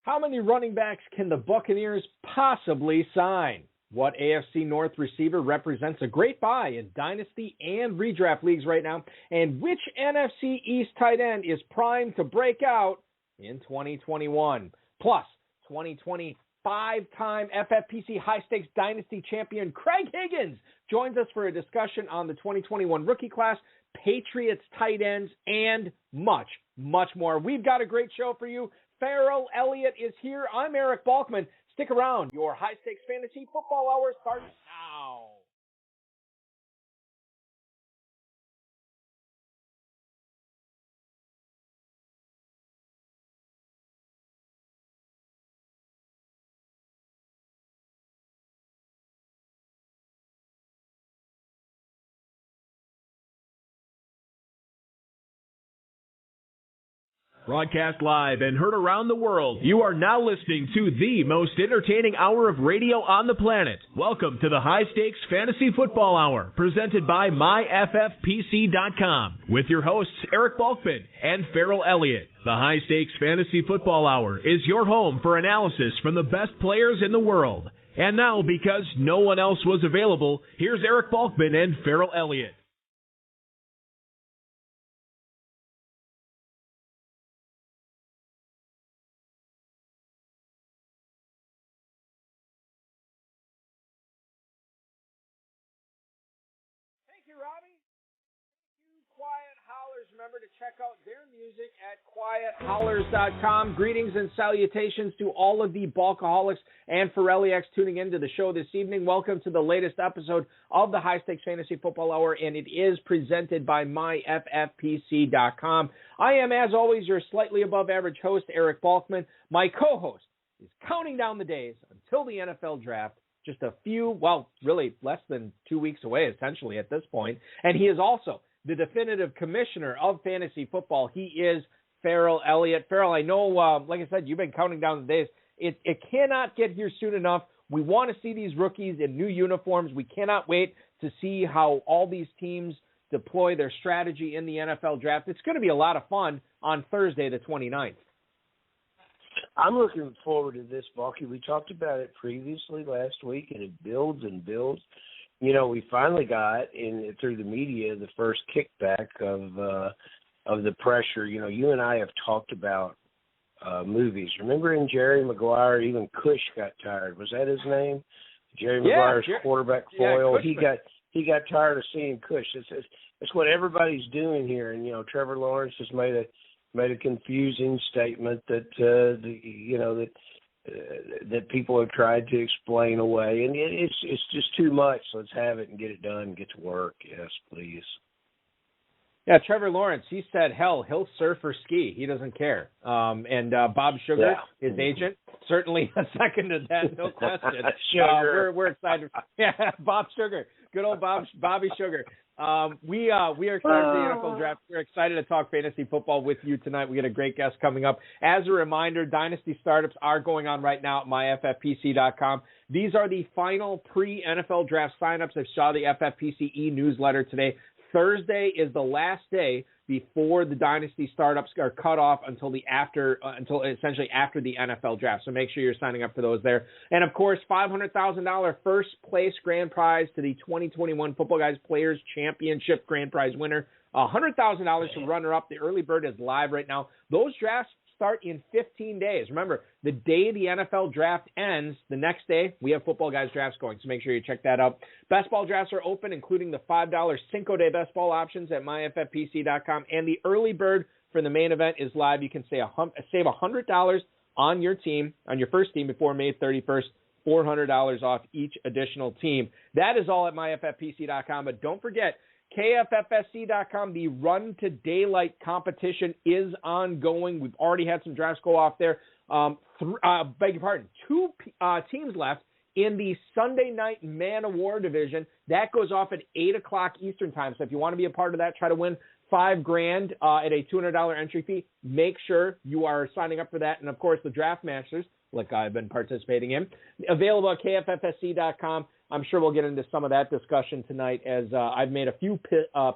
How many running backs can the Buccaneers possibly sign? What AFC North receiver represents a great buy in Dynasty and Redraft leagues right now? And which NFC East tight end is primed to break out in 2021? Plus, 2020 five-time FFPC high-stakes Dynasty champion Craig Higgins joins us for a discussion on the 2021 rookie class, Patriots tight ends, and much, much more. We've got a great show for you. Ezekiel Elliott is here. I'm Eric Balkman. Stick around. Your high-stakes fantasy football hour starts now. Broadcast live and heard around the world, you are now listening to the most entertaining hour of radio on the planet. Welcome to the High Stakes Fantasy Football Hour, presented by MyFFPC.com, with your hosts Eric Balkman and Ezekiel Elliott. The High Stakes Fantasy Football Hour is your home for analysis from the best players in the world. And now, because no one else was available, here's Eric Balkman and Ezekiel Elliott. Robbie. You Quiet Hollers. Remember to check out their music at quiethollers.com. Greetings and salutations to all of the Balkaholics and Ferelliacs tuning into the show this evening. Welcome to the latest episode of the High Stakes Fantasy Football Hour, and it is presented by myffpc.com. I am, as always, your slightly above average host, Eric Balkman. My co-host is counting down the days until the NFL draft. Just a few, well, really less than 2 weeks away, essentially, at this point. And he is also the definitive commissioner of fantasy football. He is Ezekiel Elliott. Ezekiel, I know, like I said, you've been counting down the days. It cannot get here soon enough. We want to see these rookies in new uniforms. We cannot wait to see how all these teams deploy their strategy in the NFL draft. It's going to be a lot of fun on Thursday, the 29th. I'm looking forward to this, Balky. We talked about it previously last week, and it builds and builds. You know, we finally got through the media the first kickback of the pressure. You know, you and I have talked about movies. Remember in Jerry Maguire, even Cush got tired. Was that his name? Jerry Maguire's quarterback foil. Yeah, he got tired of seeing Cush. It's what everybody's doing here. And you know, Trevor Lawrence has made a confusing statement that that people have tried to explain away, and it's just too much. Let's have it and get it done and get to work. Yes, please. Yeah, Trevor Lawrence, he said, hell, he'll surf or ski. He doesn't care. And Bob Sugar, his agent, certainly a second to that, no question. We're excited. Yeah, Bob Sugar, good old Bobby Sugar. We are excited for the NFL draft. We're excited to talk fantasy football with you tonight. We got a great guest coming up. As a reminder, Dynasty startups are going on right now at myffpc.com. These are the final pre-NFL draft signups. I saw the FFPC e-newsletter today. Thursday is the last day before the Dynasty startups are cut off until essentially after the NFL draft. So make sure you're signing up for those there. And of course, $500,000 first place grand prize to the 2021 Football Guys Players Championship grand prize winner. $100,000 to runner up. The early bird is live right now. Those drafts start in 15 days. Remember, the day the NFL draft ends, the next day, we have Football Guys drafts going, so make sure you check that out. Best ball drafts are open, including the $5 Cinco de Best Ball options at myffpc.com, and the early bird for the main event is live. You can save $100 on your team, on your first team before May 31st, $400 off each additional team. That is all at myffpc.com, but don't forget, KFFSC.com, the Run to Daylight competition is ongoing. We've already had some drafts go off there. Beg your pardon, two teams left in the Sunday Night Man of War division. That goes off at 8 o'clock Eastern time. So if you want to be a part of that, try to win $5,000 at a $200 entry fee. Make sure you are signing up for that. And, of course, the Draft Masters, like I've been participating in, available at KFFSC.com. I'm sure we'll get into some of that discussion tonight as I've made a few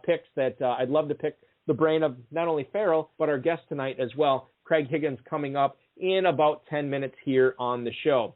picks that I'd love to pick the brain of not only Ezekiel, but our guest tonight as well, Craig Higgins, coming up in about 10 minutes here on the show.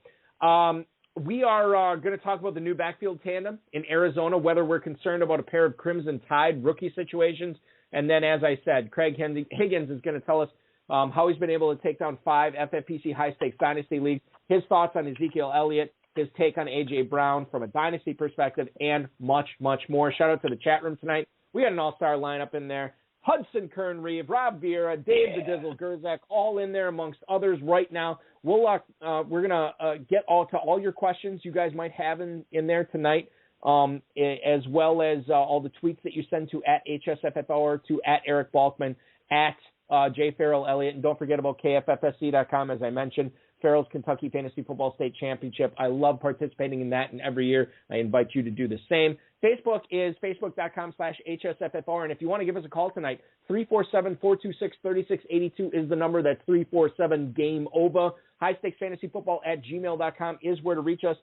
We are going to talk about the new backfield tandem in Arizona, whether we're concerned about a pair of Crimson Tide rookie situations. And then, as I said, Craig Higgins is going to tell us how he's been able to take down 5 FFPC high-stakes Dynasty Leagues, his thoughts on Ezekiel Elliott, his take on A.J. Brown from a Dynasty perspective, and much, much more. Shout out to the chat room tonight. We got an all-star lineup in there. Hudson Kern-Reeve, Rob Vieira, Dave the Dizzle Gerzak, all in there amongst others right now. We're gonna get to all your questions you guys might have in there tonight, as well as all the tweets that you send to @HSFFR, to @Eric Balkman, @J Farrell Elliott, and don't forget about KFFSC.com, as I mentioned. Farrell's Kentucky Fantasy Football State Championship. I love participating in that, and every year I invite you to do the same. Facebook is facebook.com/HSFFR, and if you want to give us a call tonight, 347-426-3682 is the number. That's 347-GAME-OVA. HighStakesFantasyFootball@gmail.com is where to reach us.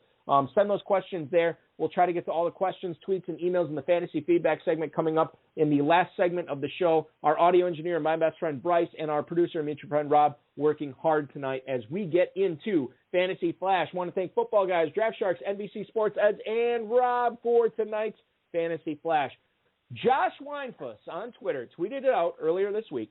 Send those questions there. We'll try to get to all the questions, tweets, and emails in the fantasy feedback segment coming up in the last segment of the show. Our audio engineer, my best friend Bryce, and our producer, mutual friend Rob, working hard tonight as we get into Fantasy Flash. I want to thank Football Guys, Draft Sharks, NBC Sports Eds, and Rob for tonight's Fantasy Flash. Josh Weinfuss on Twitter tweeted it out earlier this week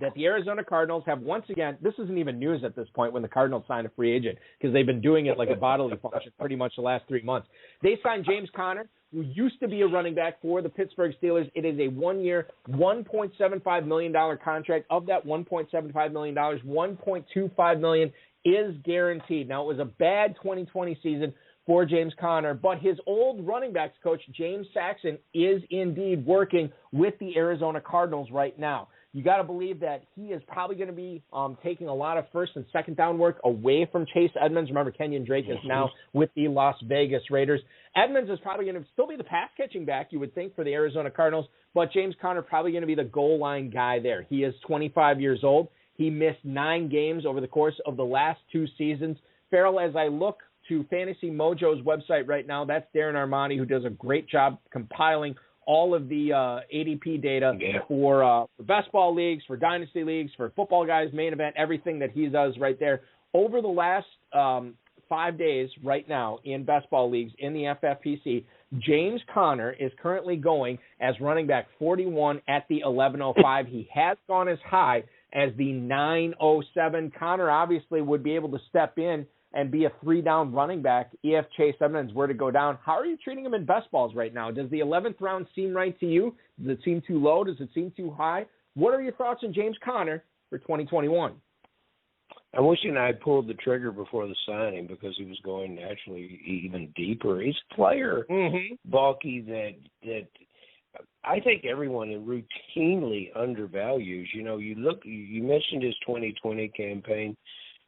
that the Arizona Cardinals have once again, this isn't even news at this point when the Cardinals sign a free agent, because they've been doing it like a bodily function pretty much the last 3 months. They signed James Conner, who used to be a running back for the Pittsburgh Steelers. It is a 1-year, $1.75 million contract. Of that $1.75 million, $1.25 million is guaranteed. Now, it was a bad 2020 season for James Conner, but his old running backs coach, James Saxon, is indeed working with the Arizona Cardinals right now. You got to believe that he is probably going to be taking a lot of first and second down work away from Chase Edmonds. Remember, Kenyon Drake is now with the Las Vegas Raiders. Edmonds is probably going to still be the pass-catching back, you would think, for the Arizona Cardinals, but James Conner probably going to be the goal line guy there. He is 25 years old. He missed 9 games over the course of the last 2 seasons. Farrell, as I look to Fantasy Mojo's website right now, that's Darren Armani, who does a great job compiling all of the ADP data for best ball leagues, for dynasty leagues, for Football Guys, main event, everything that he does right there. Over the last 5 days right now in best ball leagues in the FFPC, James Conner is currently going as running back 41 at the 1105. He has gone as high as the 907. Conner obviously would be able to step in and be a 3-down running back if Chase Edmonds were to go down. How are you treating him in best balls right now? Does the 11th round seem right to you? Does it seem too low? Does it seem too high? What are your thoughts on James Conner for 2021? I'm wishing I had pulled the trigger before the signing because he was going naturally even deeper. He's a player, Balky, that I think everyone routinely undervalues. You know, you mentioned his 2020 campaign.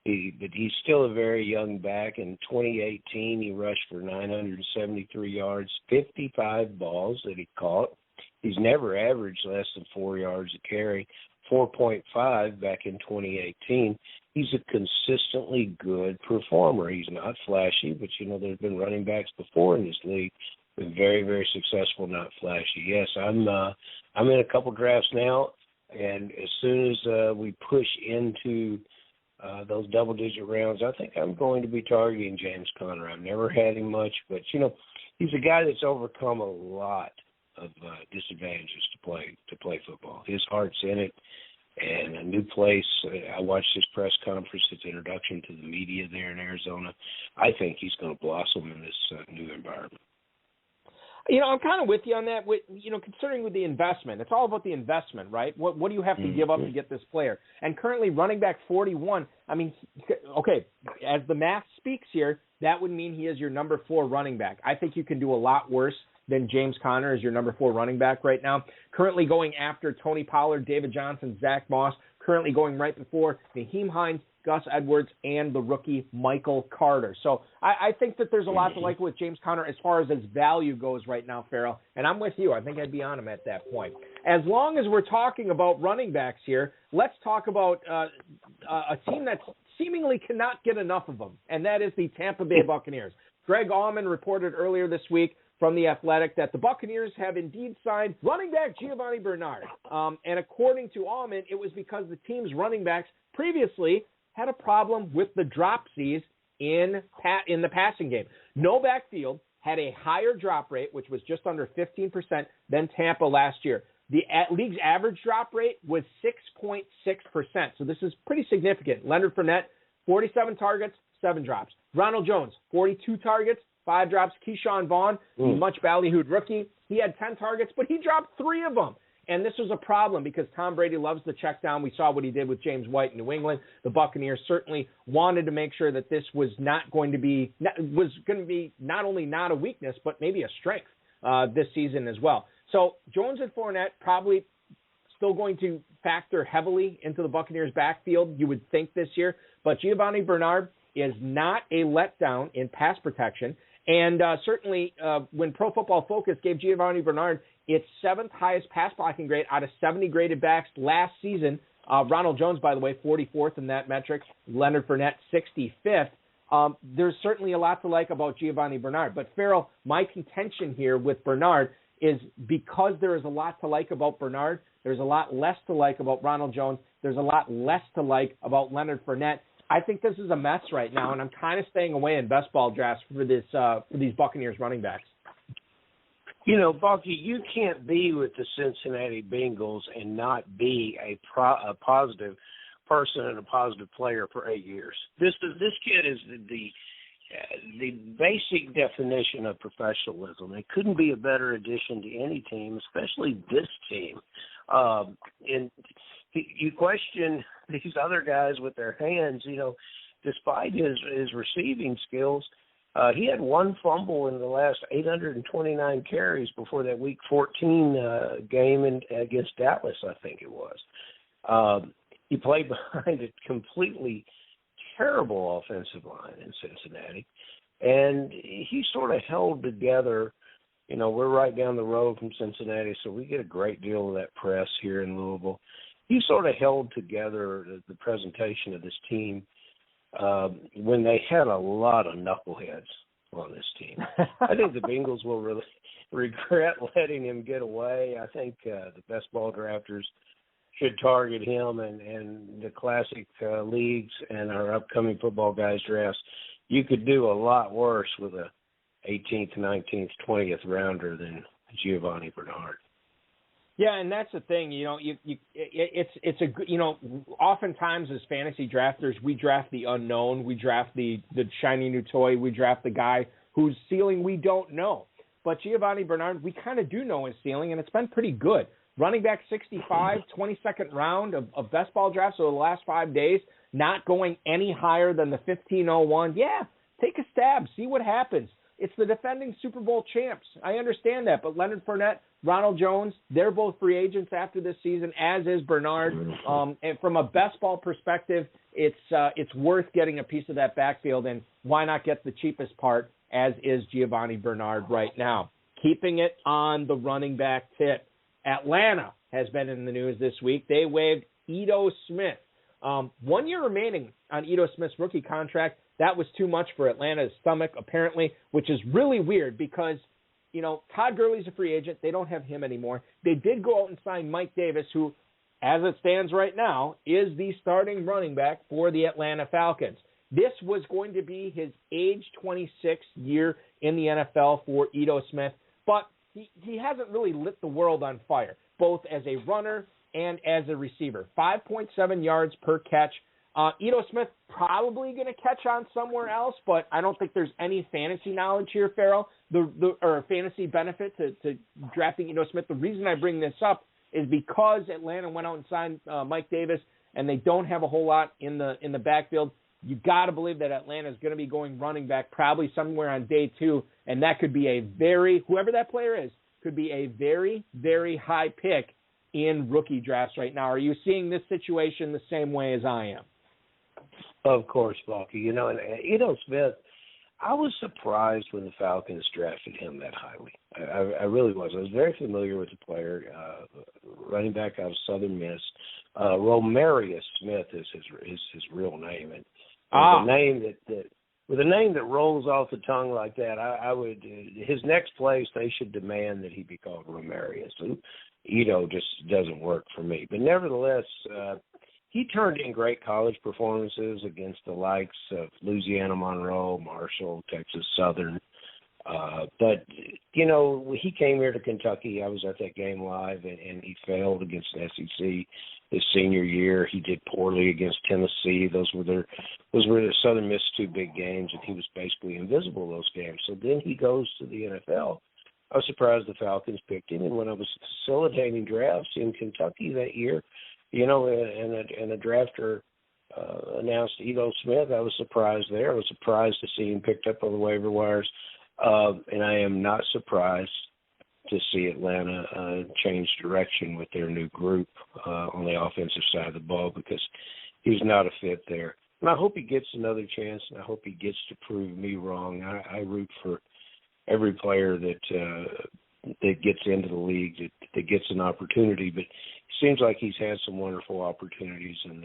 But he's still a very young back. In 2018, he rushed for 973 yards, 55 balls that he caught. He's never averaged less than 4 yards a carry, 4.5 back in 2018. He's a consistently good performer. He's not flashy, but, you know, there's been running backs before in this league been very, very successful, not flashy. Yes, I'm in a couple drafts now, and as soon as we push into those double-digit rounds, I think I'm going to be targeting James Conner. I've never had him much, but, you know, he's a guy that's overcome a lot of disadvantages to play football. His heart's in it, and a new place. I watched his press conference, his introduction to the media there in Arizona. I think he's going to blossom in this new environment. You know, I'm kind of with you on that. Considering with the investment, it's all about the investment, right? What do you have to give up to get this player? And currently, running back 41. I mean, okay, as the math speaks here, that would mean he is your number 4 running back. I think you can do a lot worse than James Conner as your number 4 running back right now. Currently going after Tony Pollard, David Johnson, Zach Moss. Currently going right before Naheem Hines, Gus Edwards, and the rookie Michael Carter. So I think that there's a lot to like with James Conner as far as his value goes right now, Farrell. And I'm with you. I think I'd be on him at that point. As long as we're talking about running backs here, let's talk about a team that seemingly cannot get enough of them, and that is the Tampa Bay Buccaneers. Greg Allman reported earlier this week from The Athletic that the Buccaneers have indeed signed running back Giovanni Bernard. And according to Allman, it was because the team's running backs previously had a problem with the dropsies in the passing game. No backfield had a higher drop rate, which was just under 15%, than Tampa last year. The league's average drop rate was 6.6%, so this is pretty significant. Leonard Fournette, 47 targets, 7 drops. Ronald Jones, 42 targets, 5 drops. Keyshawn Vaughn, the much ballyhooed rookie, he had 10 targets, but he dropped 3 of them. And this was a problem because Tom Brady loves the check down. We saw what he did with James White in New England. The Buccaneers certainly wanted to make sure that this was going to be not only not a weakness, but maybe a strength this season as well. So Jones and Fournette probably still going to factor heavily into the Buccaneers' backfield, you would think, this year. But Giovanni Bernard is not a letdown in pass protection. And certainly when Pro Football Focus gave Giovanni Bernard its 7th highest pass blocking grade out of 70 graded backs last season, Ronald Jones, by the way, 44th in that metric, Leonard Fournette, 65th. There's certainly a lot to like about Giovanni Bernard. But, Farrell, my contention here with Bernard is because there is a lot to like about Bernard, there's a lot less to like about Ronald Jones, there's a lot less to like about Leonard Fournette. I think this is a mess right now, and I'm kind of staying away in best ball drafts for these Buccaneers running backs. You know, Bucky, you can't be with the Cincinnati Bengals and not be a positive person and a positive player for 8 years. This kid is the basic definition of professionalism. It couldn't be a better addition to any team, especially this team. And you question these other guys with their hands. You know, despite his receiving skills. He had 1 fumble in the last 829 carries before that Week 14 game against Dallas, I think it was. He played behind a completely terrible offensive line in Cincinnati, and he sort of held together. You know, we're right down the road from Cincinnati, so we get a great deal of that press here in Louisville. He sort of held together the presentation of this team when they had a lot of knuckleheads on this team. I think the Bengals will really regret letting him get away. I think the best ball drafters should target him and the classic leagues and our upcoming football guys drafts. You could do a lot worse with a 18th, 19th, 20th rounder than Giovanni Bernard. Yeah, and that's the thing, you know, it's a you know, oftentimes as fantasy drafters, we draft the unknown, we draft the shiny new toy, we draft the guy whose ceiling we don't know. But Giovanni Bernard, we kind of do know his ceiling, and it's been pretty good. Running back 65, 22nd round of best ball drafts over the last 5 days, not going any higher than the 1501. Yeah, take a stab, see what happens. It's the defending Super Bowl champs. I understand that, but Leonard Fournette, Ronald Jones, they're both free agents after this season, as is Bernard. And from a best ball perspective, it's worth getting a piece of that backfield, and why not get the cheapest part, as is Giovanni Bernard right now. Keeping it on the running back tip, Atlanta has been in the news this week. They waived Ito Smith. 1 year remaining on Ito Smith's rookie contract. That was too much for Atlanta's stomach, apparently, which is really weird because, you know, Todd Gurley's a free agent. They don't have him anymore. They did go out and sign Mike Davis, who, as it stands right now, is the starting running back for the Atlanta Falcons. This was going to be his age 26 year in the NFL for Ito Smith, but he hasn't really lit the world on fire, both as a runner and as a receiver. 5.7 yards per catch. Ito Smith probably going to catch on somewhere else, but I don't think there's any fantasy knowledge here, Farrell, or fantasy benefit to drafting Ito Smith. The reason I bring this up is because Atlanta went out and signed Mike Davis, and they don't have a whole lot in the backfield. You got to believe that Atlanta is going to be going running back probably somewhere on day 2, and that could be whoever that player is, could be a very, very high pick in rookie drafts right now. Are you seeing this situation the same way as I am? Of course, Balky. You know, and Ito Smith, I was surprised when the Falcons drafted him that highly. I really was. I was very familiar with the player, running back out of Southern Miss. Romario Smith is his real name, and with a name that rolls off the tongue like that, I would his next place they should demand that he be called Romario. So Ito just doesn't work for me. But nevertheless, he turned in great college performances against the likes of Louisiana Monroe, Marshall, Texas Southern. But, you know, he came here to Kentucky. I was at that game live, and he failed against the SEC his senior year. He did poorly against Tennessee. Those were the Southern Miss 2 big games, and he was basically invisible those games. So then he goes to the NFL. I was surprised the Falcons picked him, and when I was facilitating drafts in Kentucky that year, you know, and a drafter announced Odell Smith, I was surprised there. I was surprised to see him picked up on the waiver wires. And I am not surprised to see Atlanta change direction with their new group on the offensive side of the ball, because he's not a fit there. And I hope he gets another chance, and I hope he gets to prove me wrong. I root for every player that gets into the league, that gets an opportunity, but it seems like he's had some wonderful opportunities, and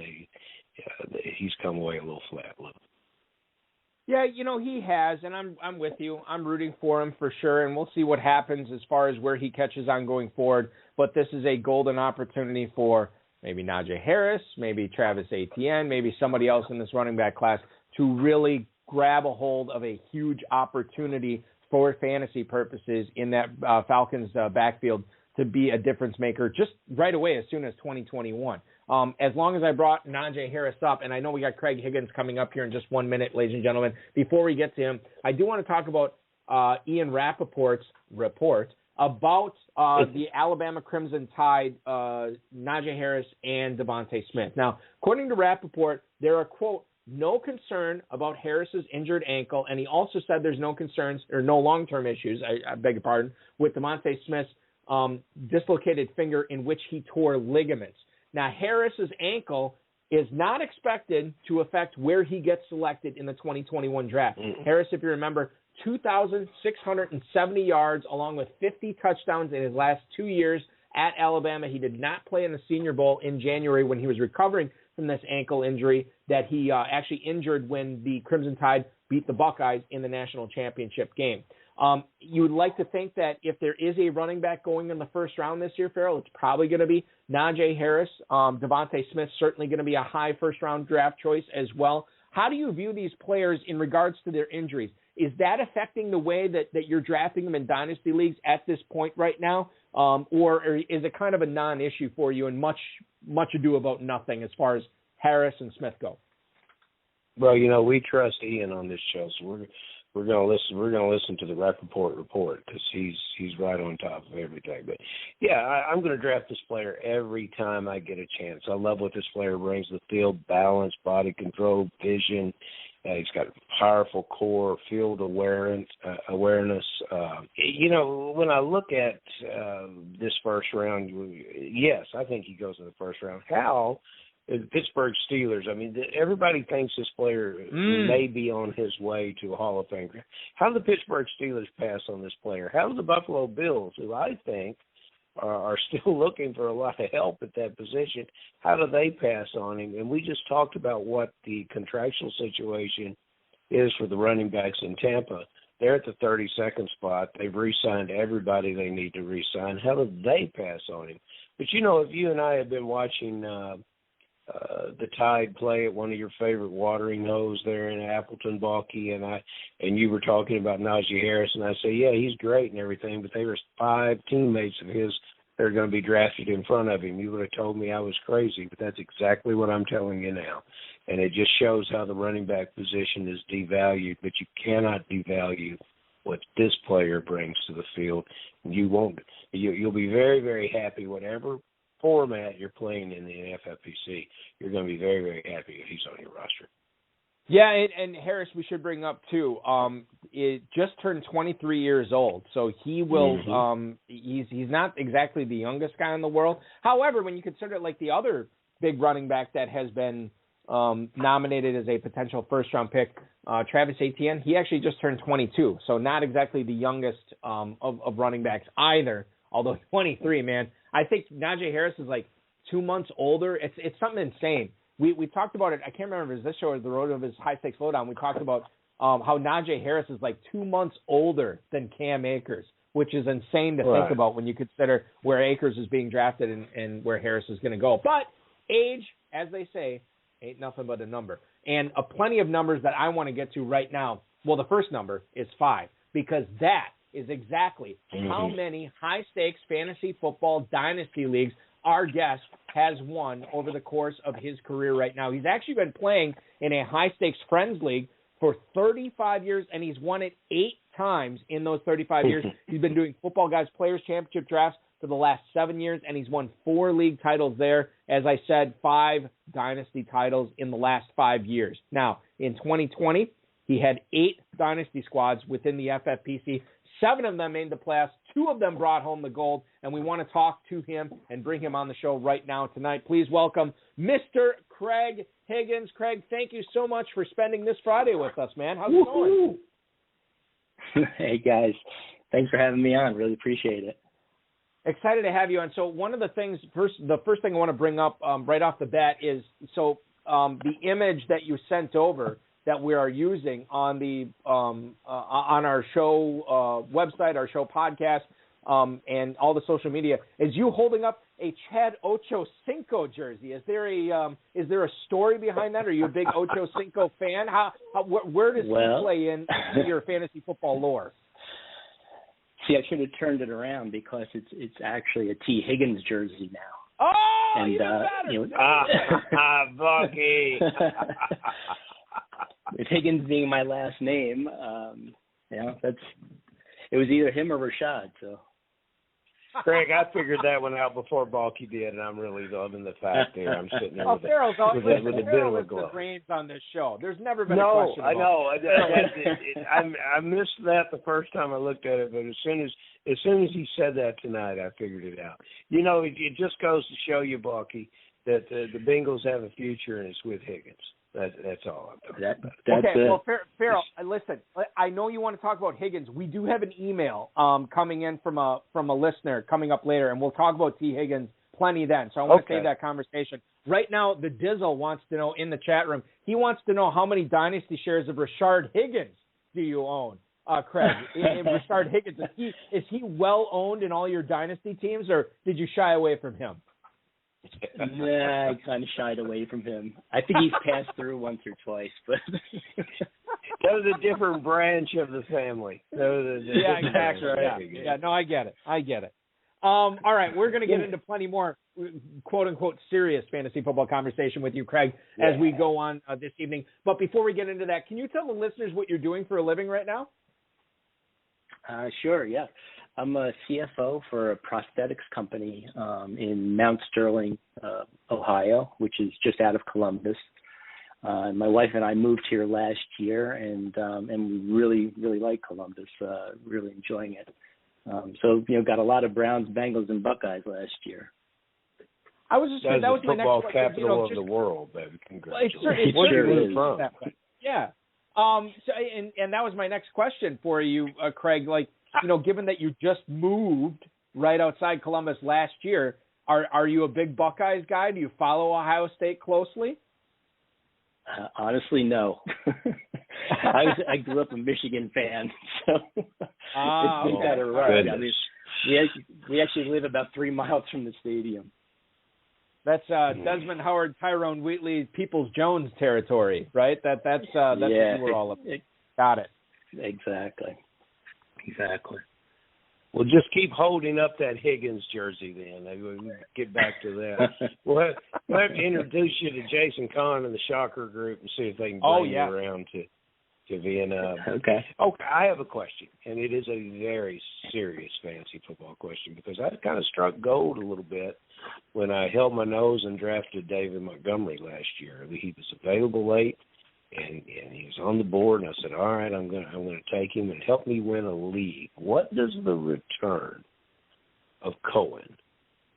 he's come away a little flat. Yeah, you know, he has, and I'm with you. I'm rooting for him for sure, and we'll see what happens as far as where he catches on going forward. But this is a golden opportunity for maybe Najee Harris, maybe Travis Etienne, maybe somebody else in this running back class to really grab a hold of a huge opportunity for fantasy purposes in that Falcons backfield to be a difference maker just right away as soon as 2021. As long as I brought Najee Harris up, and I know we got Craig Higgins coming up here in just 1 minute, ladies and gentlemen. Before we get to him, I do want to talk about Ian Rappaport's report about the Alabama Crimson Tide, Najee Harris and Devontae Smith. Now, according to Rappaport, there are, quote, no concern about Harris's injured ankle, and he also said there's no concerns or no long-term issues, I beg your pardon, with Devontae Smith's dislocated finger in which he tore ligaments. Now, Harris's ankle is not expected to affect where he gets selected in the 2021 draft. Harris, if you remember, 2,670 yards along with 50 touchdowns in his last 2 years at Alabama. He did not play in the Senior Bowl in January when he was recovering from this ankle injury that he actually injured when the Crimson Tide beat the Buckeyes in the national championship game. You would like to think that if there is a running back going in the first round this year, Farrell, it's probably going to be Najee Harris. Devontae Smith certainly going to be a high first-round draft choice as well. How do you view these players in regards to their injuries? Is that affecting the way that you're drafting them in Dynasty Leagues at this point right now? Or is it kind of a non-issue for you and much ado about nothing as far as Harris and Smith go? Well, you know, we trust Ian on this show, so we're going to listen. We're going to listen to the Rappaport report because he's right on top of everything. But yeah, I'm going to draft this player every time I get a chance. I love what this player brings to the field: balance, body control, vision. He's got a powerful core, field awareness. You know, when I look at this first round, yes, I think he goes in the first round. How? The Pittsburgh Steelers. I mean, everybody thinks this player may be on his way to a Hall of Fame. How do the Pittsburgh Steelers pass on this player? How do the Buffalo Bills, who I think are still looking for a lot of help at that position, how do they pass on him? And we just talked about what the contractual situation is for the running backs in Tampa. They're at the 32nd spot. They've re-signed everybody they need to re-sign. How do they pass on him? But, you know, if you and I have been watching the Tide play at one of your favorite watering holes there in Appleton, Balky, and you were talking about Najee Harris, and I say, yeah, he's great and everything, but there were 5 teammates of his that are going to be drafted in front of him. You would have told me I was crazy, but that's exactly what I'm telling you now. And it just shows how the running back position is devalued, but you cannot devalue what this player brings to the field. You'll be very, very happy whatever format you're playing in the FFPC. You're going to be very, very happy if he's on your roster. Yeah, and Harris, we should bring up too. It just turned 23 years old, so he will. He's not exactly the youngest guy in the world. However, when you consider like the other big running back that has been nominated as a potential first-round pick, Travis Etienne, he actually just turned 22, so not exactly the youngest of running backs either. Although 23, man, I think Najee Harris is like 2 months older. It's something insane. We talked about it. I can't remember if it was this show or the road of his High Stakes Lowdown. We talked about how Najee Harris is like 2 months older than Cam Akers, which is insane to think about when you consider where Akers is being drafted and where Harris is going to go. But age as they say, ain't nothing but a number. And plenty of numbers that I want to get to right now. Well, the first number is 5, because that is exactly how many high-stakes fantasy football dynasty leagues our guest has won over the course of his career right now. He's actually been playing in a high-stakes Friends League for 35 years, and he's won it 8 times in those 35 years. He's been doing Football Guys Players Championship drafts for the last 7 years, and he's won 4 league titles there. As I said, 5 dynasty titles in the last 5 years. Now, in 2020, he had 8 dynasty squads within the FFPC. 7 of them made the playoffs. 2 of them brought home the gold, and we want to talk to him and bring him on the show right now tonight. Please welcome Mr. Craig Higgins. Craig, thank you so much for spending this Friday with us, man. How's it going? Hey, guys. Thanks for having me on. Really appreciate it. Excited to have you on. So one of the things, the first thing I want to bring up right off the bat is, the image that you sent over that we are using on the on our show website, our show podcast, and all the social media, is you holding up a Chad Ochocinco jersey. Is there a story behind that? Are you a big Ochocinco fan? Where does he play in your fantasy football lore? See, I should have turned it around, because it's actually a T. Higgins jersey now. Oh, and, even better. Bucky. With Higgins being my last name, it was either him or Rashad. So, Craig, I figured that one out before Balky did, and I'm really loving the fact there. I'm sitting there with a bit of a glow. The brains on this show. There's never been a question about I missed that the first time I looked at it, but as soon as he said that tonight, I figured it out. You know, it just goes to show you, Balky, that the Bengals have a future, and it's with Higgins. That's all I'm talking about. Okay, well, Farrell, listen, I know you want to talk about Higgins. We do have an email coming in from a listener coming up later, and we'll talk about T. Higgins plenty then. So I want to save that conversation. Right now, the Dizzle wants to know in the chat room, he wants to know how many dynasty shares of Rashard Higgins do you own, Craig? Rashard Higgins, is he well owned in all your dynasty teams, or did you shy away from him? Nah, I kind of shied away from him. I think he's passed through once or twice, but that was a different branch of the family. Yeah, exactly. Yeah, no, I get it. All right, we're going to get into plenty more quote-unquote serious fantasy football conversation with you, Craig, as we go on this evening. But before we get into that, can you tell the listeners what you're doing for a living right now? Sure, yeah. I'm a CFO for a prosthetics company in Mount Sterling, Ohio, which is just out of Columbus. My wife and I moved here last year, and we really, really like Columbus, really enjoying it. So, got a lot of Browns, Bengals, and Buckeyes last year. I was just saying, that was my next question. Football capital of the world, baby. Congratulations. Well, it sure is. That way. Yeah. And that was my next question for you, Craig. Like, given that you just moved right outside Columbus last year, are you a big Buckeyes guy? Do you follow Ohio State closely? Honestly, no. I grew up a Michigan fan, so it's better, right? I mean, we actually live about 3 miles from the stadium. That's Desmond Howard, Tyrone Wheatley, Peoples-Jones territory, right? That's what you were all about. Got it. Exactly. Well, just keep holding up that Higgins jersey then. We'll get back to that. We'll have to introduce you to Jason Kahn and the Shocker Group and see if they can bring you around to Vienna. Okay. I have a question, and it is a very serious fantasy football question, because I kind of struck gold a little bit when I held my nose and drafted David Montgomery last year. He was available late, and he was on the board, and I said, all right, I'm going to take him and help me win a league. What does the return of Cohen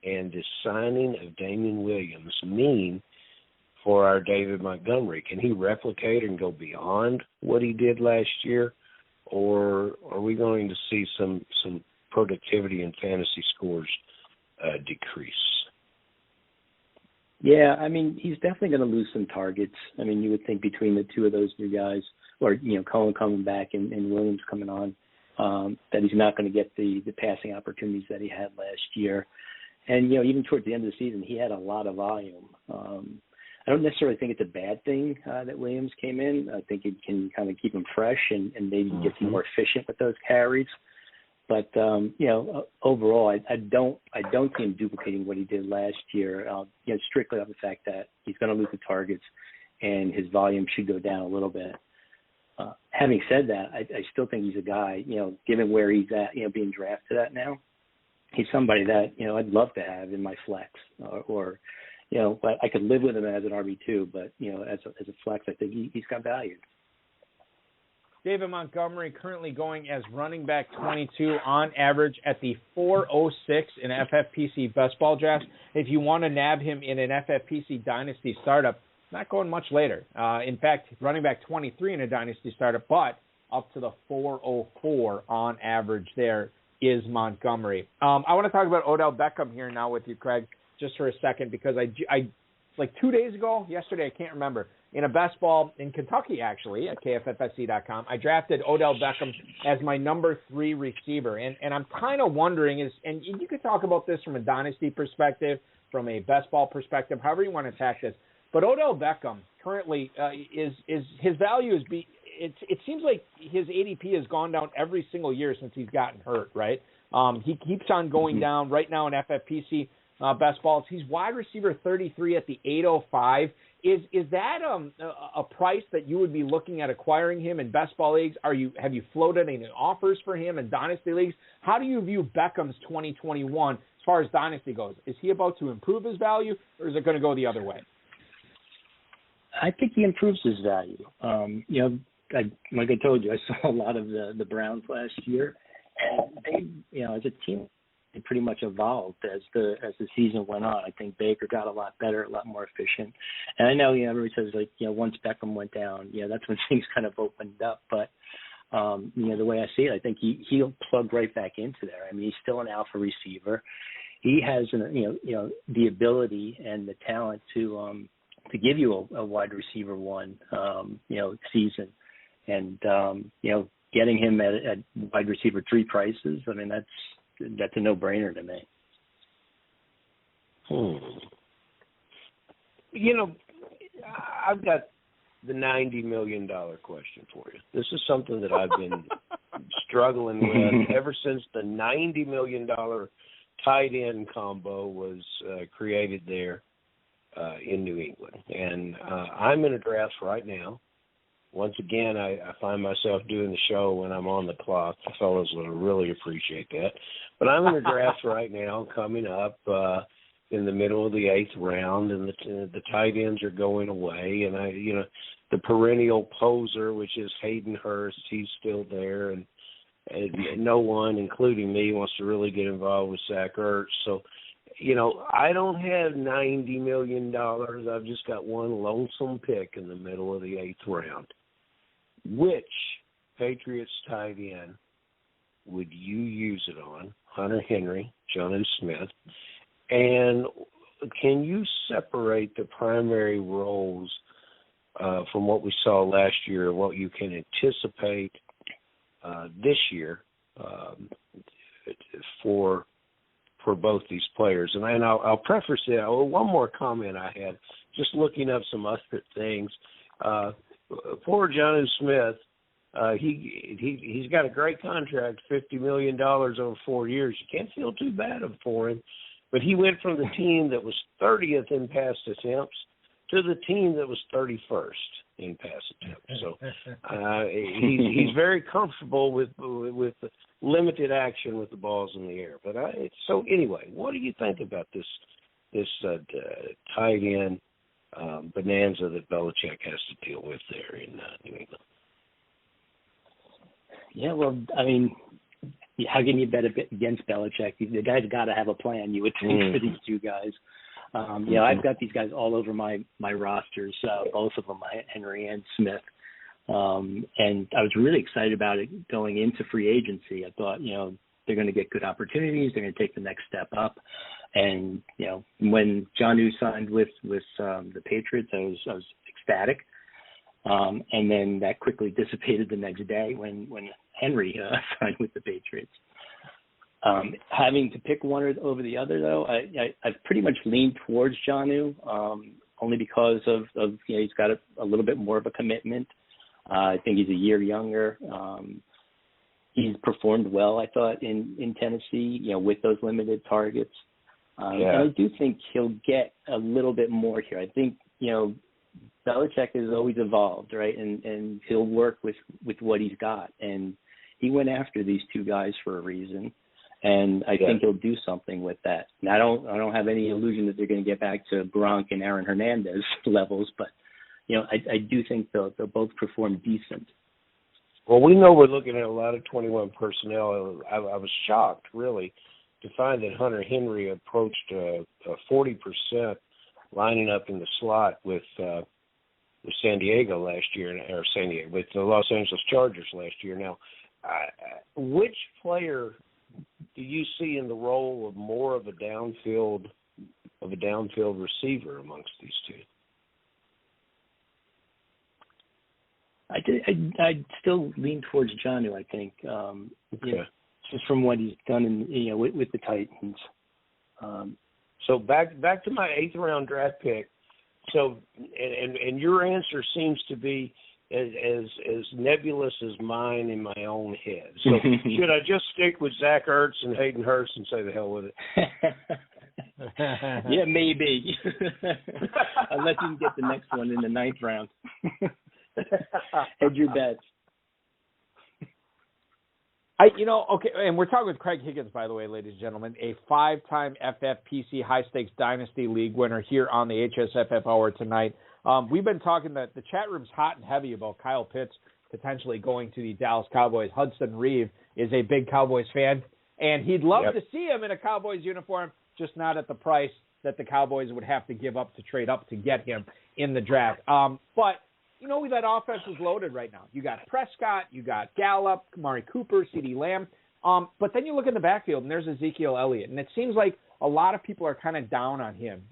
and the signing of Damian Williams mean for our David Montgomery? Can he replicate and go beyond what he did last year, or are we going to see some productivity and fantasy scores decrease? Yeah, I mean, he's definitely going to lose some targets. I mean, you would think between the two of those new guys, or, Cohen coming back and Williams coming on, that he's not going to get the passing opportunities that he had last year. And, even towards the end of the season, he had a lot of volume. I don't necessarily think it's a bad thing that Williams came in. I think it can kind of keep him fresh and maybe get him more efficient with those carries. But overall, I don't see him duplicating what he did last year. Strictly on the fact that he's going to lose the targets and his volume should go down a little bit. Having said that, I still think he's a guy. Given where he's at, being drafted at now, he's somebody that I'd love to have in my flex, or I could live with him as an RB2, but as a flex, I think he's got value. David Montgomery currently going as running back 22 on average at the 406 in FFPC best ball drafts. If you want to nab him in an FFPC dynasty startup, not going much later. In fact, running back 23 in a dynasty startup, but up to the 404 on average there is Montgomery. I want to talk about Odell Beckham here now with you, Craig, just for a second, because I like 2 days ago, yesterday, I can't remember, in a best ball in Kentucky, actually, at KFFSC.com, I drafted Odell Beckham as my number 3 receiver. And I'm kind of wondering, and you could talk about this from a dynasty perspective, from a best ball perspective, however you want to attack this. But Odell Beckham currently is his value is it seems like his ADP has gone down every single year since he's gotten hurt, right? He keeps on going down. Right now in FFPC best balls, he's wide receiver 33 at the 805. Is that a price that you would be looking at acquiring him in best ball leagues? Have you floated any offers for him in dynasty leagues? How do you view Beckham's 2021 as far as dynasty goes? Is he about to improve his value, or is it going to go the other way? I think he improves his value. Like I told you, I saw a lot of the Browns last year, and they, as a team, they pretty much evolved as the season went on. I think Baker got a lot better, a lot more efficient. And I know, everybody says once Beckham went down, that's when things kind of opened up. But the way I see it, I think he'll plug right back into there. I mean, he's still an alpha receiver. He has the ability and the talent to give you a wide receiver one, season, and getting him at wide receiver 3 prices. I mean, that's a no-brainer to me. I've got the $90 million question for you. This is something that I've been struggling with ever since the $90 million tight end combo was created there in New England. And I'm in a draft right now. Once again, I find myself doing the show when I'm on the clock. The fellows will really appreciate that. But I'm in a draft right now coming up in the middle of the 8th round, and the tight ends are going away. And the perennial poser, which is Hayden Hurst, he's still there. And no one, including me, wants to really get involved with Zach Ertz. So, I don't have $90 million. I've just got one lonesome pick in the middle of the 8th round. Which Patriots tight end would you use it on? Hunter Henry, Jonnu Smith? And can you separate the primary roles from what we saw last year and what you can anticipate this year for both these players? And I'll preface it. One more comment I had, just looking up some other things. Poor Jonnu Smith, he's got a great contract, $50 million over 4 years. You can't feel too bad for him. But he went from the team that was 30th in pass attempts to the team that was 31st in pass attempts. So he's very comfortable with limited action with the balls in the air. But so anyway, what do you think about this tight end bonanza that Belichick has to deal with there in New England? Yeah, well, I mean, how can you bet against Belichick? The guy's got to have a plan, you would think, for these two guys. I've got these guys all over my rosters, both of them, Henry and Smith. And I was really excited about it going into free agency. I thought, they're going to get good opportunities. They're going to take the next step up. And, when Jonnu signed with the Patriots, I was ecstatic. And then that quickly dissipated the next day when Henry signed with the Patriots. Having to pick one over the other, though, I've pretty much leaned towards Jonnu. only because of he's got a little bit more of a commitment. I think he's a year younger. He's performed well, I thought, in Tennessee, with those limited targets. And I do think he'll get a little bit more here. I think, Belichick has always evolved, right? And he'll work with what he's got. And he went after these two guys for a reason. And I think he'll do something with that. And I don't have any illusion that they're going to get back to Gronk and Aaron Hernandez levels, but I do think they'll both perform decent. Well, we know we're looking at a lot of 21 personnel. I was shocked, really, to find that Hunter Henry approached 40% lining up in the slot with San Diego last year, with the Los Angeles Chargers last year. Now, which player do you see in the role of more of a downfield receiver amongst these two? I'd still lean towards Jonnu, I think. Just from what he's done with the Titans. So back to my 8th round draft pick. So and your answer seems to be as nebulous as mine in my own head. So should I just stick with Zach Ertz and Hayden Hurst and say the hell with it? Yeah, maybe. Unless you can get the next one in the 9th round. Hedge your bets. Okay, and we're talking with Craig Higgins, by the way, ladies and gentlemen, a 5-time FFPC high-stakes Dynasty League winner here on the HSFF Hour tonight. We've been talking that the chat room's hot and heavy about Kyle Pitts potentially going to the Dallas Cowboys. Hudson Reeve is a big Cowboys fan, and he'd love to see him in a Cowboys uniform, just not at the price that the Cowboys would have to give up to trade up to get him in the draft. But that offense is loaded right now. You got Prescott, you got Gallup, Amari Cooper, CeeDee Lamb. But then you look in the backfield, and there's Ezekiel Elliott. And it seems like a lot of people are kind of down on him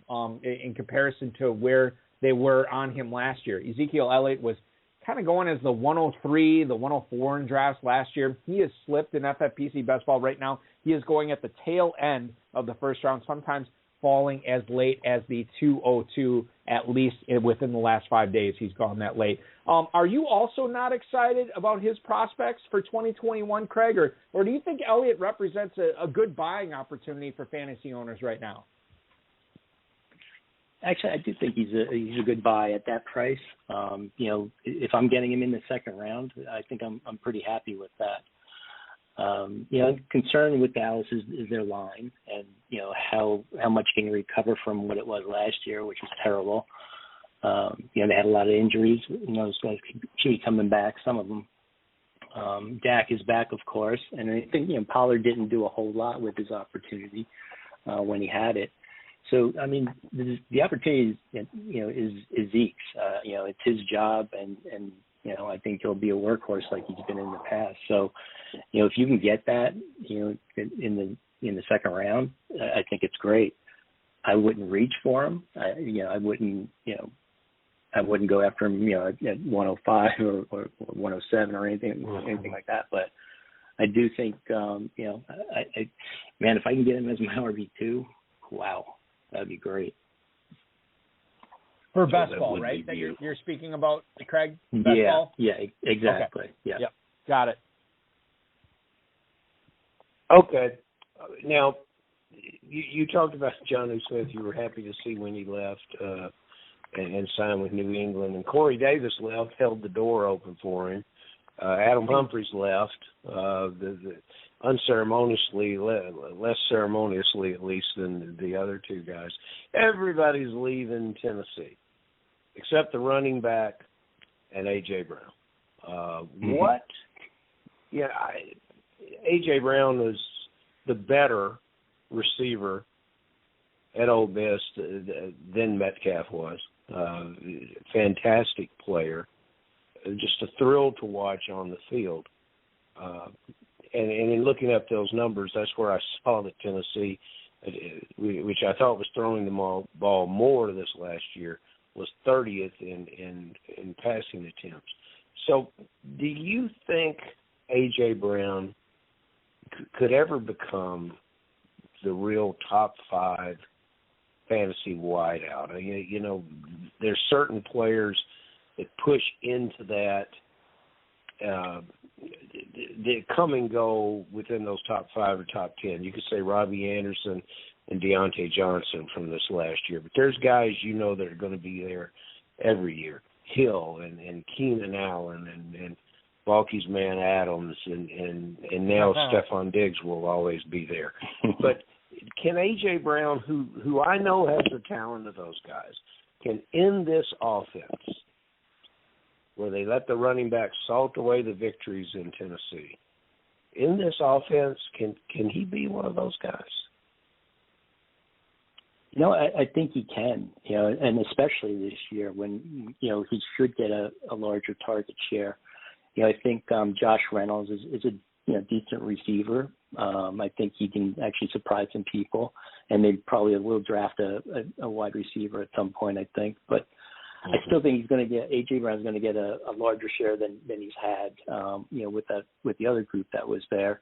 in comparison to where they were on him last year. Ezekiel Elliott was kind of going as the 103, the 104 in drafts last year. He has slipped in FFPC best ball right now. He is going at the tail end of the first round, sometimes falling as late as the 202, at least within the last 5 days. He's gone that late. Are you also not excited about his prospects for 2021, Craig, or do you think Elliott represents a good buying opportunity for fantasy owners right now? Actually, I do think he's a good buy at that price. If I'm getting him in the 2nd round, I think I'm pretty happy with that. Concern with Dallas is their line and, how much can recover from what it was last year, which was terrible. They had a lot of injuries. Those guys should be coming back, some of them. Dak is back, of course, and I think, Pollard didn't do a whole lot with his opportunity when he had it. So, I mean, the opportunity is Zeke's. It's his job, and I think he'll be a workhorse like he's been in the past. So, if you can get that, in the 2nd round, I think it's great. I wouldn't reach for him. I wouldn't go after him, at 105 or 107 or anything like that. But I do think, if I can get him as my RB2, wow, that'd be great. For best ball, right? That you're speaking about, Craig? Best ball? Yeah, exactly. Okay. Yeah. Yep. Got it. Okay. Now, you talked about Johnny Smith. You were happy to see when he left and signed with New England. And Corey Davis left, held the door open for him. Adam Humphries left, unceremoniously, less ceremoniously at least than the other two guys. Everybody's leaving Tennessee, except the running back and A.J. Brown. What? Yeah, A.J. Brown was the better receiver at Ole Miss than Metcalf was. Fantastic player. Just a thrill to watch on the field. And in looking up those numbers, that's where I saw that Tennessee, which I thought was throwing the ball more this last year, was 30th in passing attempts. So do you think A.J. Brown could ever become the real top 5 fantasy wideout. You know, there's certain players that push into that, that come and go within those top 5 or top 10. You could say Robbie Anderson and Deontay Johnson from this last year, but there's guys you know that are going to be there every year. Hill and Keenan Allen and Balky's man Adams and now Stephon Diggs will always be there. But can A.J. Brown, who I know has the talent of those guys, can in this offense, where they let the running back salt away the victories in Tennessee, in this offense, can he be one of those guys? You know, I think he can, you know, and especially this year when, you know, he should get a larger target share. You know, I think Josh Reynolds is a decent receiver. I think he can actually surprise some people, and they probably will draft a wide receiver at some point, I think. But I still think he's going to get A.J. Brown's going to get a larger share than he's had, you know, with the other group that was there.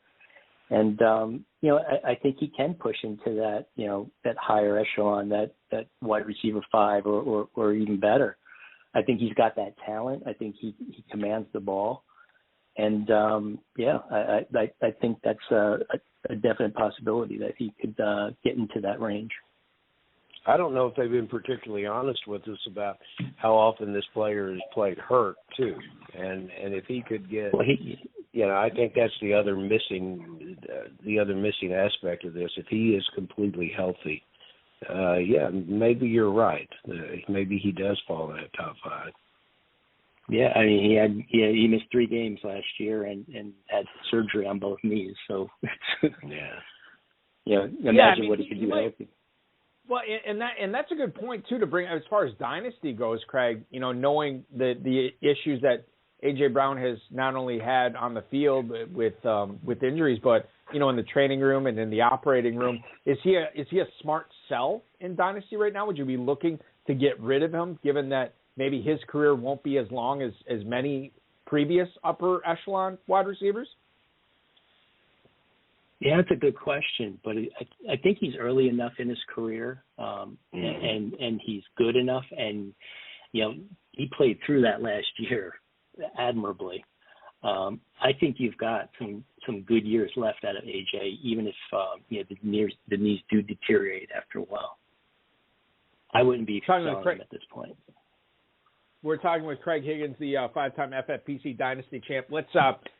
And, you know, I think he can push into that, you know, that higher echelon, that wide receiver 5 or even better. I think he's got that talent. I think he commands the ball. And, I think that's a definite possibility that he could get into that range. I don't know if they've been particularly honest with us about how often this player has played hurt, too. And if he could get... Well, you know, I think that's the other missing aspect of this. If he is completely healthy, maybe you're right. Maybe he does fall in that top 5. Yeah, I mean, he missed 3 games last year and had surgery on both knees. So, you know, imagine what he could do healthy. Well, and that's a good point too to bring as far as dynasty goes, Craig. You know, knowing the issues that A.J. Brown has not only had on the field with injuries, but you know, in the training room and in the operating room, is he a smart sell in dynasty right now? Would you be looking to get rid of him, given that maybe his career won't be as long as many previous upper echelon wide receivers? Yeah, that's a good question, but I think he's early enough in his career, and he's good enough, and you know, he played through that last year admirably. I think you've got some good years left out of AJ, even if the knees do deteriorate after a while. I wouldn't be selling him at this point. We're talking with Craig Higgins, the 5-time FFPC Dynasty champ.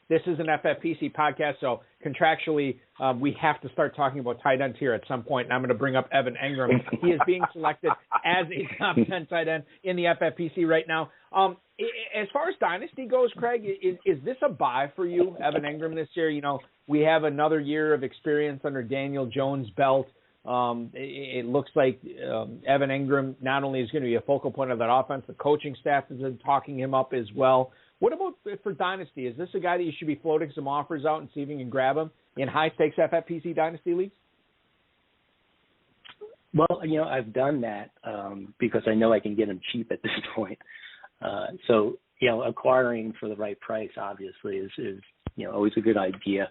This is an FFPC podcast, so contractually we have to start talking about tight ends here at some point, and I'm going to bring up Evan Engram. He is being selected as a top 10 tight end in the FFPC right now. As far as Dynasty goes, Craig, is this a buy for you, Evan Engram, this year? You know, we have another year of experience under Daniel Jones' belt. It looks like Evan Engram not only is going to be a focal point of that offense, the coaching staff has been talking him up as well. What about for Dynasty? Is this a guy that you should be floating some offers out and see if you can grab him in high-stakes FFPC Dynasty leagues? Well, you know, I've done that because I know I can get him cheap at this point. So, you know, acquiring for the right price obviously is you know, always a good idea.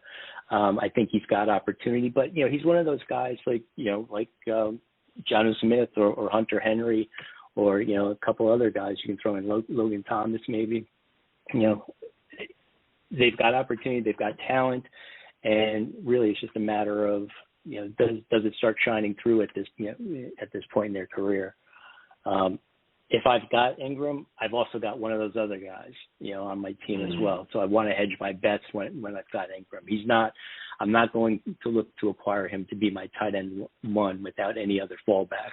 I think he's got opportunity, but, you know, he's one of those guys like Johnny Smith or Hunter Henry or, you know, a couple other guys you can throw in, Logan Thomas maybe. You know, they've got opportunity, they've got talent, and really it's just a matter of, you know, does it start shining through at this point in their career? If I've got Engram, I've also got one of those other guys, you know, on my team as well. So I want to hedge my bets when I've got Engram. I'm not going to look to acquire him to be my tight end 1 without any other fallbacks.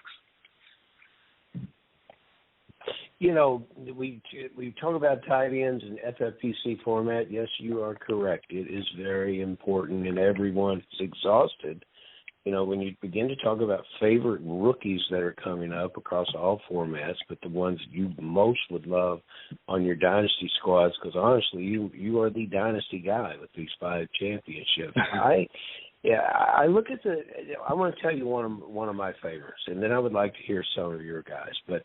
You know, we talk about tight ends in FFPC format. Yes, you are correct. It is very important, and everyone's exhausted. You know, when you begin to talk about favorite rookies that are coming up across all formats, but the ones you most would love on your dynasty squads, because honestly, you are the dynasty guy with these 5 championships. I look at I want to tell you one of my favorites, and then I would like to hear some of your guys. But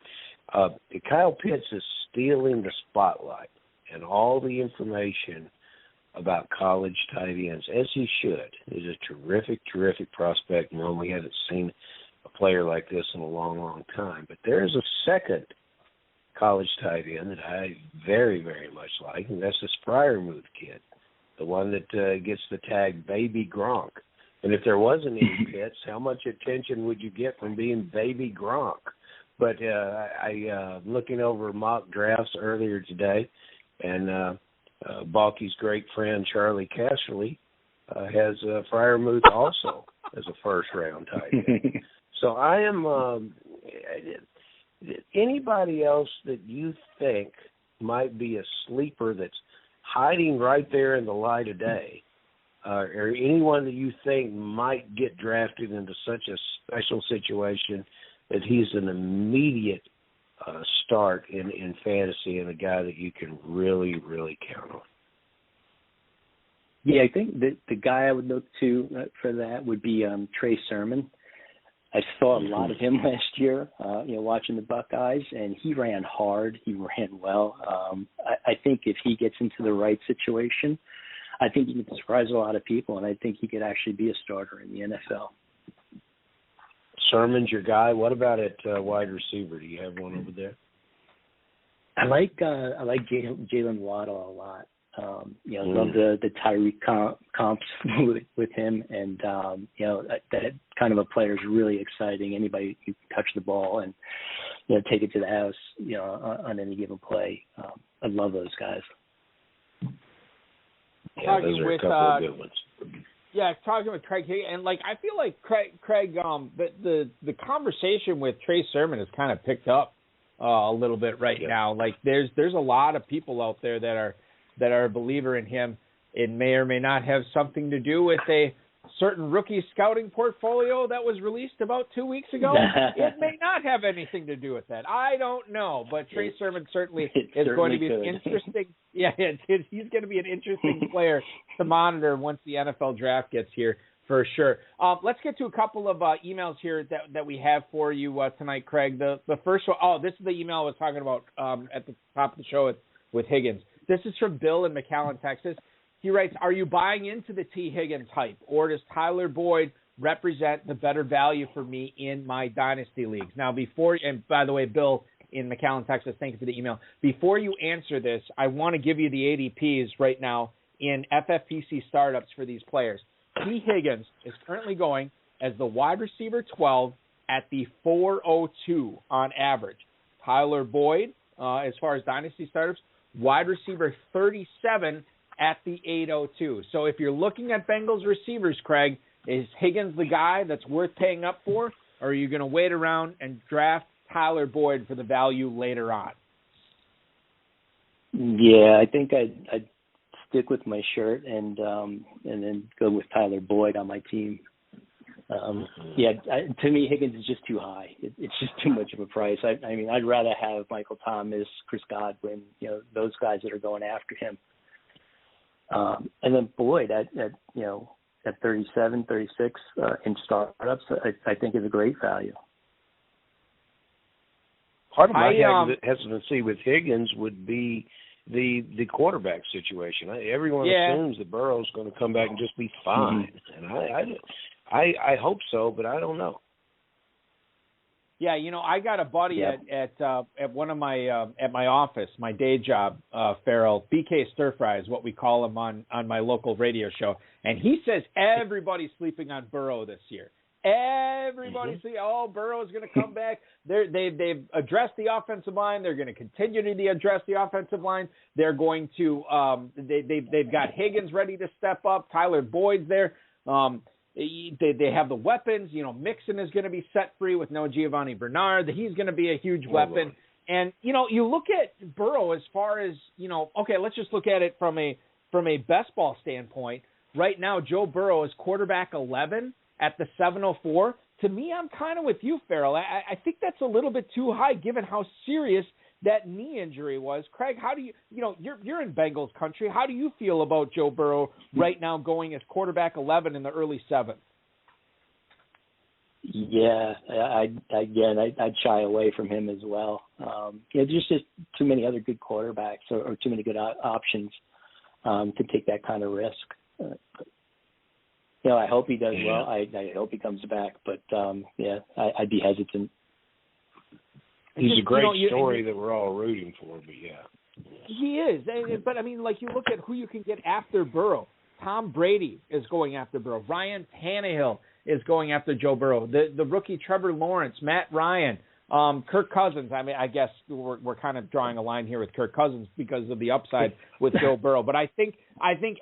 Kyle Pitts is stealing the spotlight and all the information about college tight ends, as he should. He's a terrific, terrific prospect, and one we haven't seen a player like this in a long, long time. But there is a second college tight end that I very, very much like, and that's this Freiermuth kid, the one that gets the tag Baby Gronk. And if there wasn't any pits, how much attention would you get from being Baby Gronk? But I looking over mock drafts earlier today, and Balky's great friend Charlie Casserly has Freiermuth also as a first-round tight end. So I am anybody else that you think might be a sleeper that's hiding right there in the light of day, or anyone that you think might get drafted into such a special situation that he's an immediate start in fantasy and a guy that you can really, really count on. Yeah, I think the guy I would look to for that would be Trey Sermon. I saw a lot of him last year, watching the Buckeyes, and he ran hard. He ran well. I think if he gets into the right situation, I think he can surprise a lot of people, and I think he could actually be a starter in the NFL. Sermon's your guy. What about at wide receiver? Do you have one over there? I like Jalen Waddle a lot. Love the Tyreek comps with him, and that kind of a player is really exciting. Anybody who can touch the ball and take it to the house, on any given play. I love those guys. Yeah, those are a couple of good ones. Yeah, talking with Craig Higgins, and I feel like Craig, the conversation with Trey Sermon has kind of picked up a little bit right now. Like there's a lot of people out there that are a believer in him. It may or may not have something to do with a certain rookie scouting portfolio that was released about 2 weeks ago. It may not have anything to do with that. I don't know, but Trey Sermon certainly is going to be an interesting. Yeah, he's going to be an interesting player to monitor once the NFL draft gets here for sure. Let's get to a couple of emails here that we have for you tonight, Craig. The first one, this is the email I was talking about at the top of the show with Higgins. This is from Bill in McAllen, Texas. He writes, are you buying into the T. Higgins hype, or does Tyler Boyd represent the better value for me in my Dynasty Leagues? Now, and by the way, Bill in McAllen, Texas, thank you for the email. Before you answer this, I want to give you the ADPs right now in FFPC startups for these players. T. Higgins is currently going as the wide receiver 12 at the 402 on average. Tyler Boyd, as far as Dynasty startups, wide receiver 37 at the 802. So if you're looking at Bengals receivers, Craig, is Higgins the guy that's worth paying up for, or are you going to wait around and draft Tyler Boyd for the value later on? Yeah, I think I'd stick with my shirt and then go with Tyler Boyd on my team. To me, Higgins is just too high. It's just too much of a price. I mean, I'd rather have Michael Thomas, Chris Godwin, those guys that are going after him. And then Boyd at 37, 36 in startups, I think is a great value. Part of my hesitancy with Higgins would be the quarterback situation. Everyone assumes that Burrow's going to come back and just be fine, and I hope so, but I don't know. Yeah, I got a buddy at one of my at my office, my day job, Farrell. BK Stir Fry is what we call him on my local radio show, and he says everybody's sleeping on Burrow this year. Everybody's saying, Burrow is going to come back. They've addressed the offensive line. They're going to continue to address the offensive line. They're going to they've got Higgins ready to step up. Tyler Boyd's there. They have the weapons. Mixon is going to be set free with no Giovanni Bernard. He's going to be a huge weapon. Lord. And you look at Burrow as far as let's just look at it from a best ball standpoint. Right now, Joe Burrow is quarterback 11 at the 704. To me, I'm kind of with you, Farrell. I think that's a little bit too high given how serious that knee injury was. Craig, how do you're in Bengals country. How do you feel about Joe Burrow right now going as quarterback 11 in the early 7th? Yeah, I'd shy away from him as well. There's just too many other good quarterbacks or too many good options to take that kind of risk. I hope he does well. I hope he comes back, but I'd be hesitant. He's a great story that we're all rooting for, but yeah. He is. But, I mean, like, you look at who you can get after Burrow. Tom Brady is going after Burrow. Ryan Tannehill is going after Joe Burrow. The rookie Trevor Lawrence, Matt Ryan, Kirk Cousins. I mean, I guess we're kind of drawing a line here with Kirk Cousins because of the upside with Joe Burrow. But I think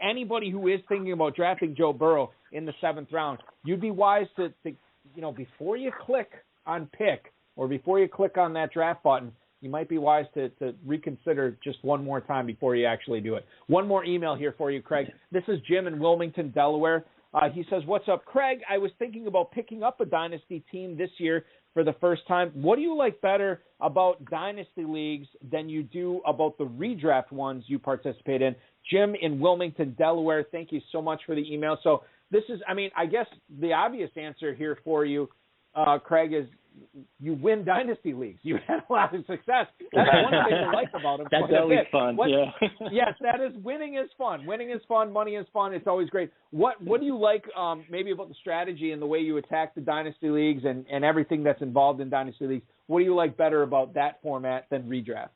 anybody who is thinking about drafting Joe Burrow in the 7th round, you'd be wise to before you click on pick or before you click on that draft button, you might be wise to reconsider just one more time before you actually do it. One more email here for you, Craig. This is Jim in Wilmington, Delaware. He says, "What's up, Craig? I was thinking about picking up a Dynasty team this year for the first time. What do you like better about Dynasty Leagues than you do about the redraft ones you participate in?" Jim in Wilmington, Delaware, thank you so much for the email. So this is, I mean, I guess the obvious answer here for you, Craig, is you win Dynasty Leagues. You had a lot of success. That's one thing I like about them. That's always fun. Yes, that is, winning is fun. Winning is fun. Money is fun. It's always great. What do you like maybe about the strategy and the way you attack the Dynasty Leagues and everything that's involved in Dynasty Leagues? What do you like better about that format than redraft?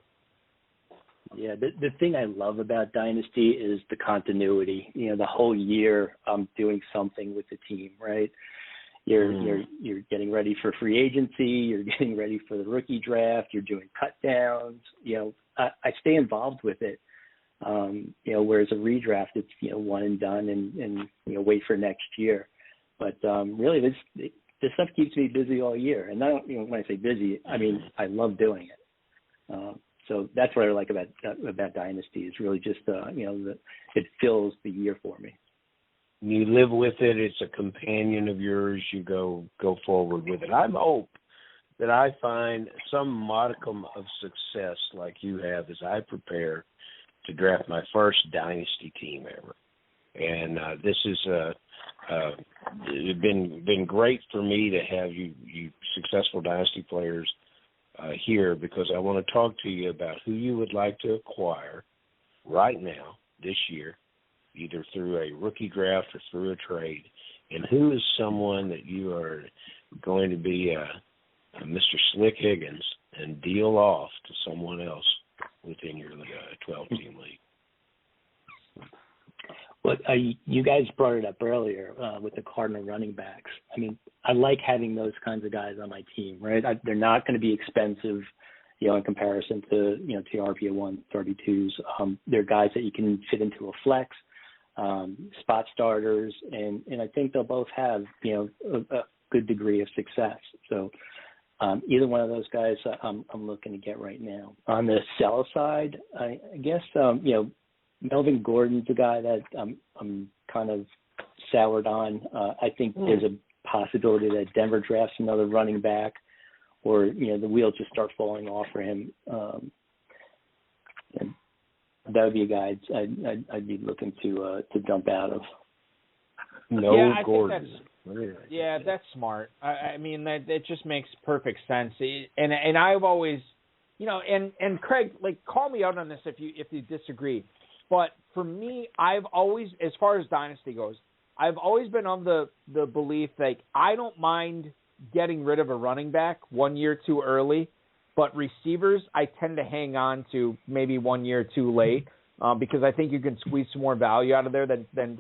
Yeah, the thing I love about Dynasty is the continuity. The whole year I'm doing something with the team, right? You're getting ready for free agency. You're getting ready for the rookie draft. You're doing cut downs. I stay involved with it. Whereas a redraft, it's one and done, and wait for next year. But really, this stuff keeps me busy all year. And when I say busy, I mean I love doing it. So that's what I like about Dynasty. Is really just it fills the year for me. You live with it. It's a companion of yours. You go forward with it. I hope that I find some modicum of success like you have as I prepare to draft my first Dynasty team ever. And this is been great for me to have you successful Dynasty players here, because I want to talk to you about who you would like to acquire right now this year, either through a rookie draft or through a trade, and who is someone that you are going to be Mr. Slick Higgins and deal off to someone else within your 12-team league. Well, you guys brought it up earlier with the Cardinal running backs. I mean, I like having those kinds of guys on my team, right? They're not going to be expensive, in comparison to, to RPA1 32s. They're guys that you can fit into a flex. Spot starters, and I think they'll both have a good degree of success. So either one of those guys I'm looking to get right now. On the sell side, I guess Melvin Gordon's a guy that I'm kind of soured on. I think there's a possibility that Denver drafts another running back, or the wheels just start falling off for him. And that would be a guy I'd be looking to dump out of. Gordon. That's smart. I mean, that just makes perfect sense. And I've always, and Craig, like, call me out on this if you disagree. But for me, I've always, as far as Dynasty goes, I've always been of the belief that I don't mind getting rid of a running back 1 year too early. But receivers, I tend to hang on to maybe 1 year too late because I think you can squeeze some more value out of there than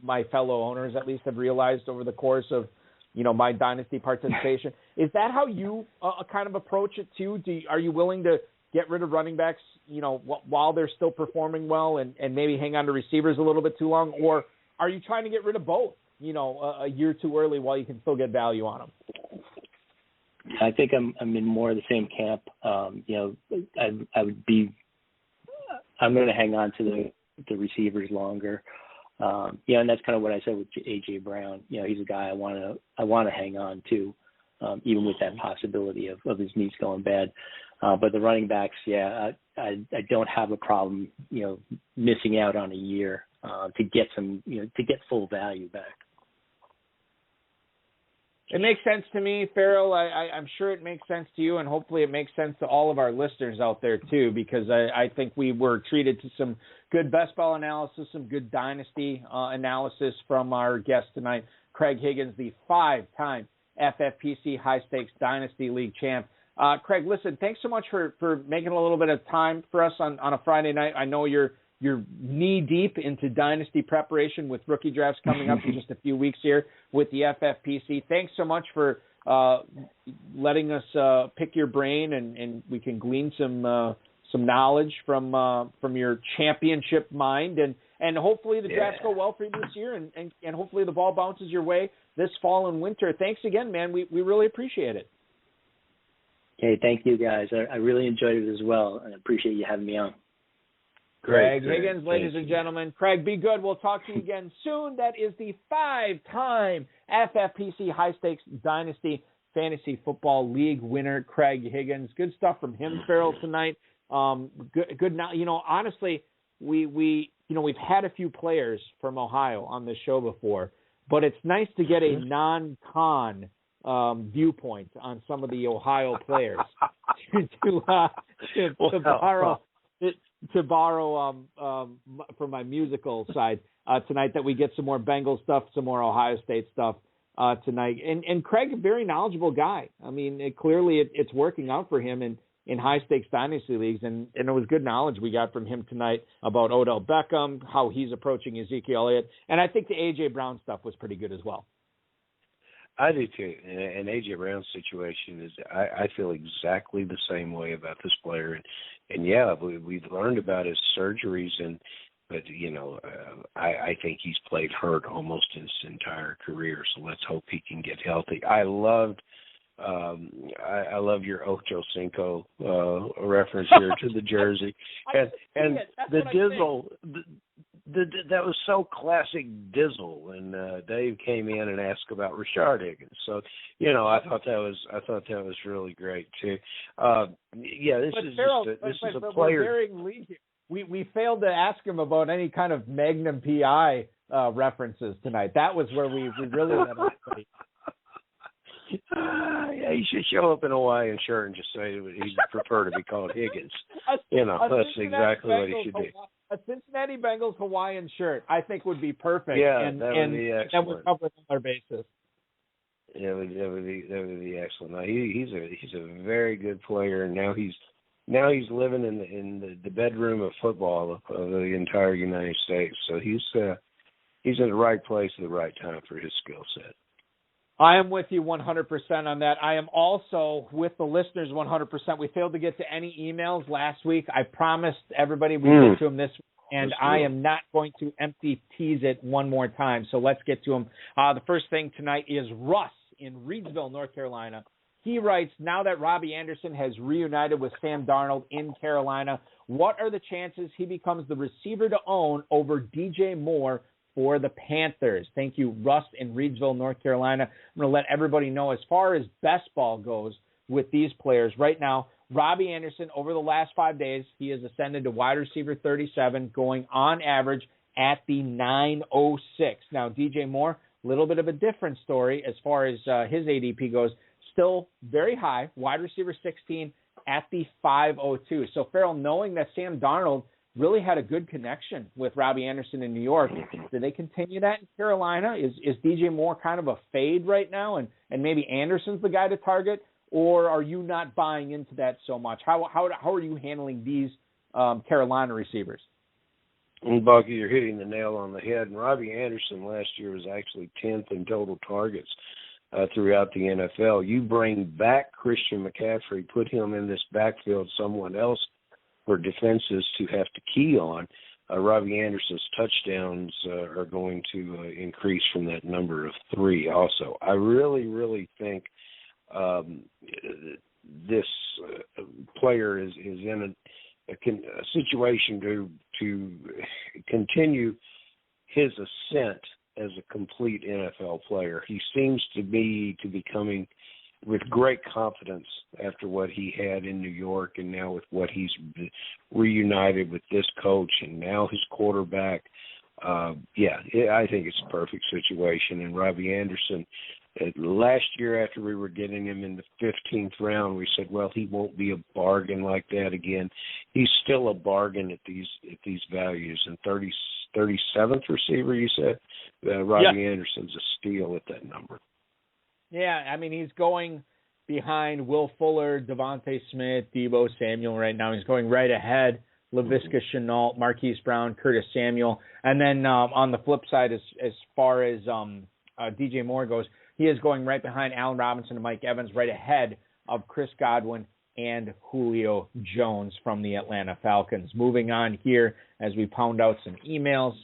my fellow owners at least have realized over the course of, my Dynasty participation. Is that how you kind of approach it too? Are you willing to get rid of running backs, while they're still performing well and maybe hang on to receivers a little bit too long? Or are you trying to get rid of both, a year too early while you can still get value on them? I think I'm in more of the same camp. I'm going to hang on to the receivers longer. And that's kind of what I said with AJ Brown. He's a guy I want to hang on to, even with that possibility of his knees going bad. But the running backs, I don't have a problem, missing out on a year to get some, to get full value back. It makes sense to me, Farrell. I'm sure it makes sense to you, and hopefully it makes sense to all of our listeners out there, too, because I think we were treated to some good best ball analysis, some good dynasty analysis from our guest tonight, Craig Higgins, the 5-time FFPC high-stakes Dynasty League champ. Craig, listen, thanks so much for making a little bit of time for us on a Friday night. I know you're knee-deep into dynasty preparation with rookie drafts coming up in just a few weeks here with the FFPC. Thanks so much for letting us pick your brain, and we can glean some knowledge from your championship mind. And hopefully the drafts go well for you this year, and hopefully the ball bounces your way this fall and winter. Thanks again, man. We really appreciate it. Hey, thank you, guys. I really enjoyed it as well, and I appreciate you having me on. Craig Higgins, ladies and gentlemen. Craig, be good. We'll talk to you again soon. That is the 5-time FFPC High Stakes Dynasty Fantasy Football League winner, Craig Higgins. Good stuff from him, Farrell, tonight. Good. Now, honestly, we've had a few players from Ohio on this show before, but it's nice to get a non-con viewpoint on some of the Ohio players to borrow from my musical side tonight, that we get some more Bengal stuff, some more Ohio State stuff tonight. And Craig, a very knowledgeable guy. I mean, clearly it's working out for him in high-stakes dynasty leagues, and it was good knowledge we got from him tonight about Odell Beckham, how he's approaching Ezekiel Elliott, and I think the A.J. Brown stuff was pretty good as well. I do too, and A.J. Brown's situation is, I feel exactly the same way about this player, and yeah, we've learned about his surgeries, but I think he's played hurt almost his entire career, so let's hope he can get healthy. I loved your Ocho Cinco reference here to the jersey, and the Dizzle. That was so classic Dizzle when Dave came in and asked about Rashard Higgins. So, I thought that was really great too. This is a player. We failed to ask him about any kind of Magnum PI references tonight. That was where we really let him play. He should show up in a Hawaiian shirt and just say that he'd prefer to be called Higgins. That's exactly what he should do. A Cincinnati Bengals Hawaiian shirt, I think, would be perfect. Yeah, that would be excellent. That would cover our bases. Yeah, that would be excellent. Now, he's a very good player, and now he's living in the bedroom of football of the entire United States. So he's in the right place at the right time for his skill set. I am with you 100% on that. I am also with the listeners 100%. We failed to get to any emails last week. I promised everybody we'd get to them this week, and I am not going to empty tease it one more time. So let's get to them. The first thing tonight is Russ in Reidsville, North Carolina. He writes, now that Robbie Anderson has reunited with Sam Darnold in Carolina, what are the chances he becomes the receiver to own over DJ Moore for the Panthers? Thank you, Russ in Reidsville, North Carolina. I'm going to let everybody know, as far as best ball goes with these players right now, Robbie Anderson, over the last 5 days, he has ascended to wide receiver 37, going on average at the 906. Now, DJ Moore, a little bit of a different story as far as his ADP goes, still very high, wide receiver 16 at the 502. So, Farrell, knowing that Sam Darnold really had a good connection with Robbie Anderson in New York, do they continue that in Carolina? Is DJ Moore kind of a fade right now, and maybe Anderson's the guy to target, or are you not buying into that so much? How are you handling these Carolina receivers? Bucky, you're hitting the nail on the head. And Robbie Anderson last year was actually 10th in total targets throughout the NFL. You bring back Christian McCaffrey, put him in this backfield, someone else for defenses to have to key on. Robbie Anderson's touchdowns are going to increase from that number of 3 also. I really, really think this player is in a situation to continue his ascent as a complete NFL player. He seems to be becoming with great confidence after what he had in New York, and now with what he's reunited with this coach and now his quarterback. I think it's a perfect situation. And Robbie Anderson, last year after we were getting him in the 15th round, we said, well, he won't be a bargain like that again. He's still a bargain at these values. And 37th receiver, you said? Robbie Anderson's a steal at that number. Yeah, I mean, he's going behind Will Fuller, Devontae Smith, Deebo Samuel right now. He's going right ahead Laviska Shenault, Marquise Brown, Curtis Samuel. And then on the flip side, as far as DJ Moore goes, he is going right behind Allen Robinson and Mike Evans, right ahead of Chris Godwin and Julio Jones from the Atlanta Falcons. Moving on here as we pound out some emails.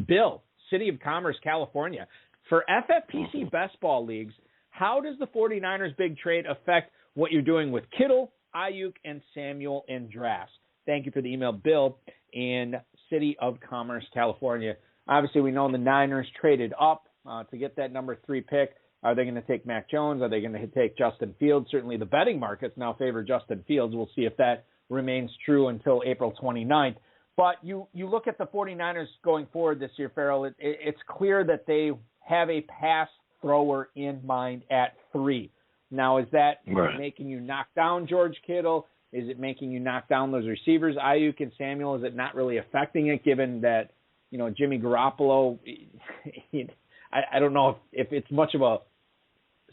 Bill, City of Commerce, California. For FFPC best ball leagues, how does the 49ers big trade affect what you're doing with Kittle, Ayuk, and Samuel in drafts? Thank you for the email, Bill, in City of Commerce, California. Obviously, we know the Niners traded up to get that number 3 pick. Are they going to take Mac Jones? Are they going to take Justin Fields? Certainly the betting markets now favor Justin Fields. We'll see if that remains true until April 29th. But you look at the 49ers going forward this year, Farrell, it's clear that they have a pass thrower in mind at 3. Now, is that making you knock down George Kittle? Is it making you knock down those receivers, Ayuk and Samuel? Is it not really affecting it, given that, Jimmy Garoppolo, I don't know if it's much of a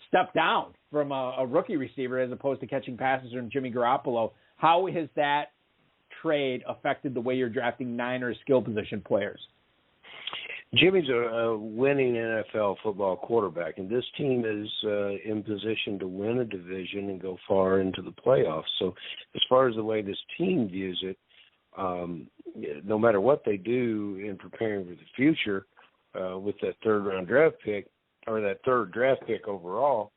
step down from a rookie receiver as opposed to catching passes from Jimmy Garoppolo. How has that trade affected the way you're drafting Niners skill position players? Jimmy's a winning NFL football quarterback, and this team is in position to win a division and go far into the playoffs. So as far as the way this team views it, no matter what they do in preparing for the future with that third-round draft pick, or that third draft pick overall,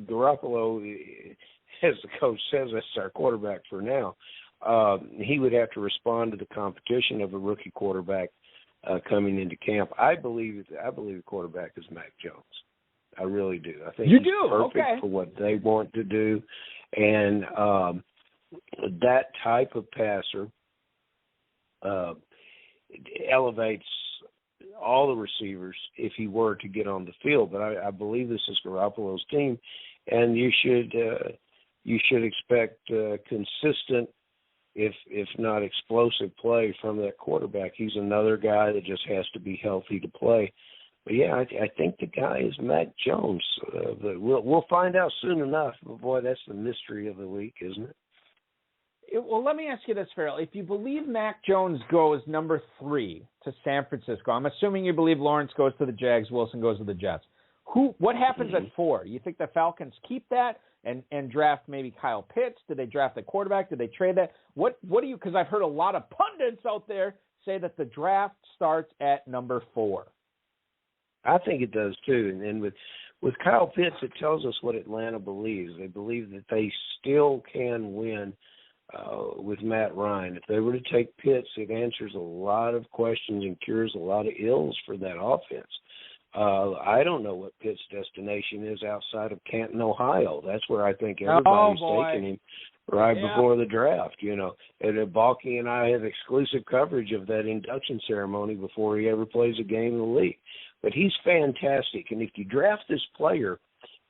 Garoppolo, as the coach says, that's our quarterback for now. He would have to respond to the competition of a rookie quarterback coming into camp. I believe the quarterback is Mac Jones. I really do. I think he's perfect for what they want to do, and that type of passer elevates all the receivers if he were to get on the field. But I believe this is Garoppolo's team, and you should expect consistent, if not explosive play from that quarterback. He's another guy that just has to be healthy to play. But yeah, I think the guy is Mac Jones. But we'll find out soon enough. But boy, that's the mystery of the week, isn't it? Well, let me ask you this, Farrell. If you believe Mac Jones goes number 3 to San Francisco, I'm assuming you believe Lawrence goes to the Jags, Wilson goes to the Jets. What happens at 4? You think the Falcons keep that and draft maybe Kyle Pitts? Do they draft the quarterback? Do they trade that? What do you? Because I've heard a lot of pundits out there say that the draft starts at number 4. I think it does too, and with Kyle Pitts, it tells us what Atlanta believes. They believe that they still can win with Matt Ryan. If they were to take Pitts, it answers a lot of questions and cures a lot of ills for that offense. I don't know what Pitt's destination is outside of Canton, Ohio. That's where I think everybody's taking him before the draft. And Balky and I have exclusive coverage of that induction ceremony before he ever plays a game in the league. But he's fantastic, and if you draft this player,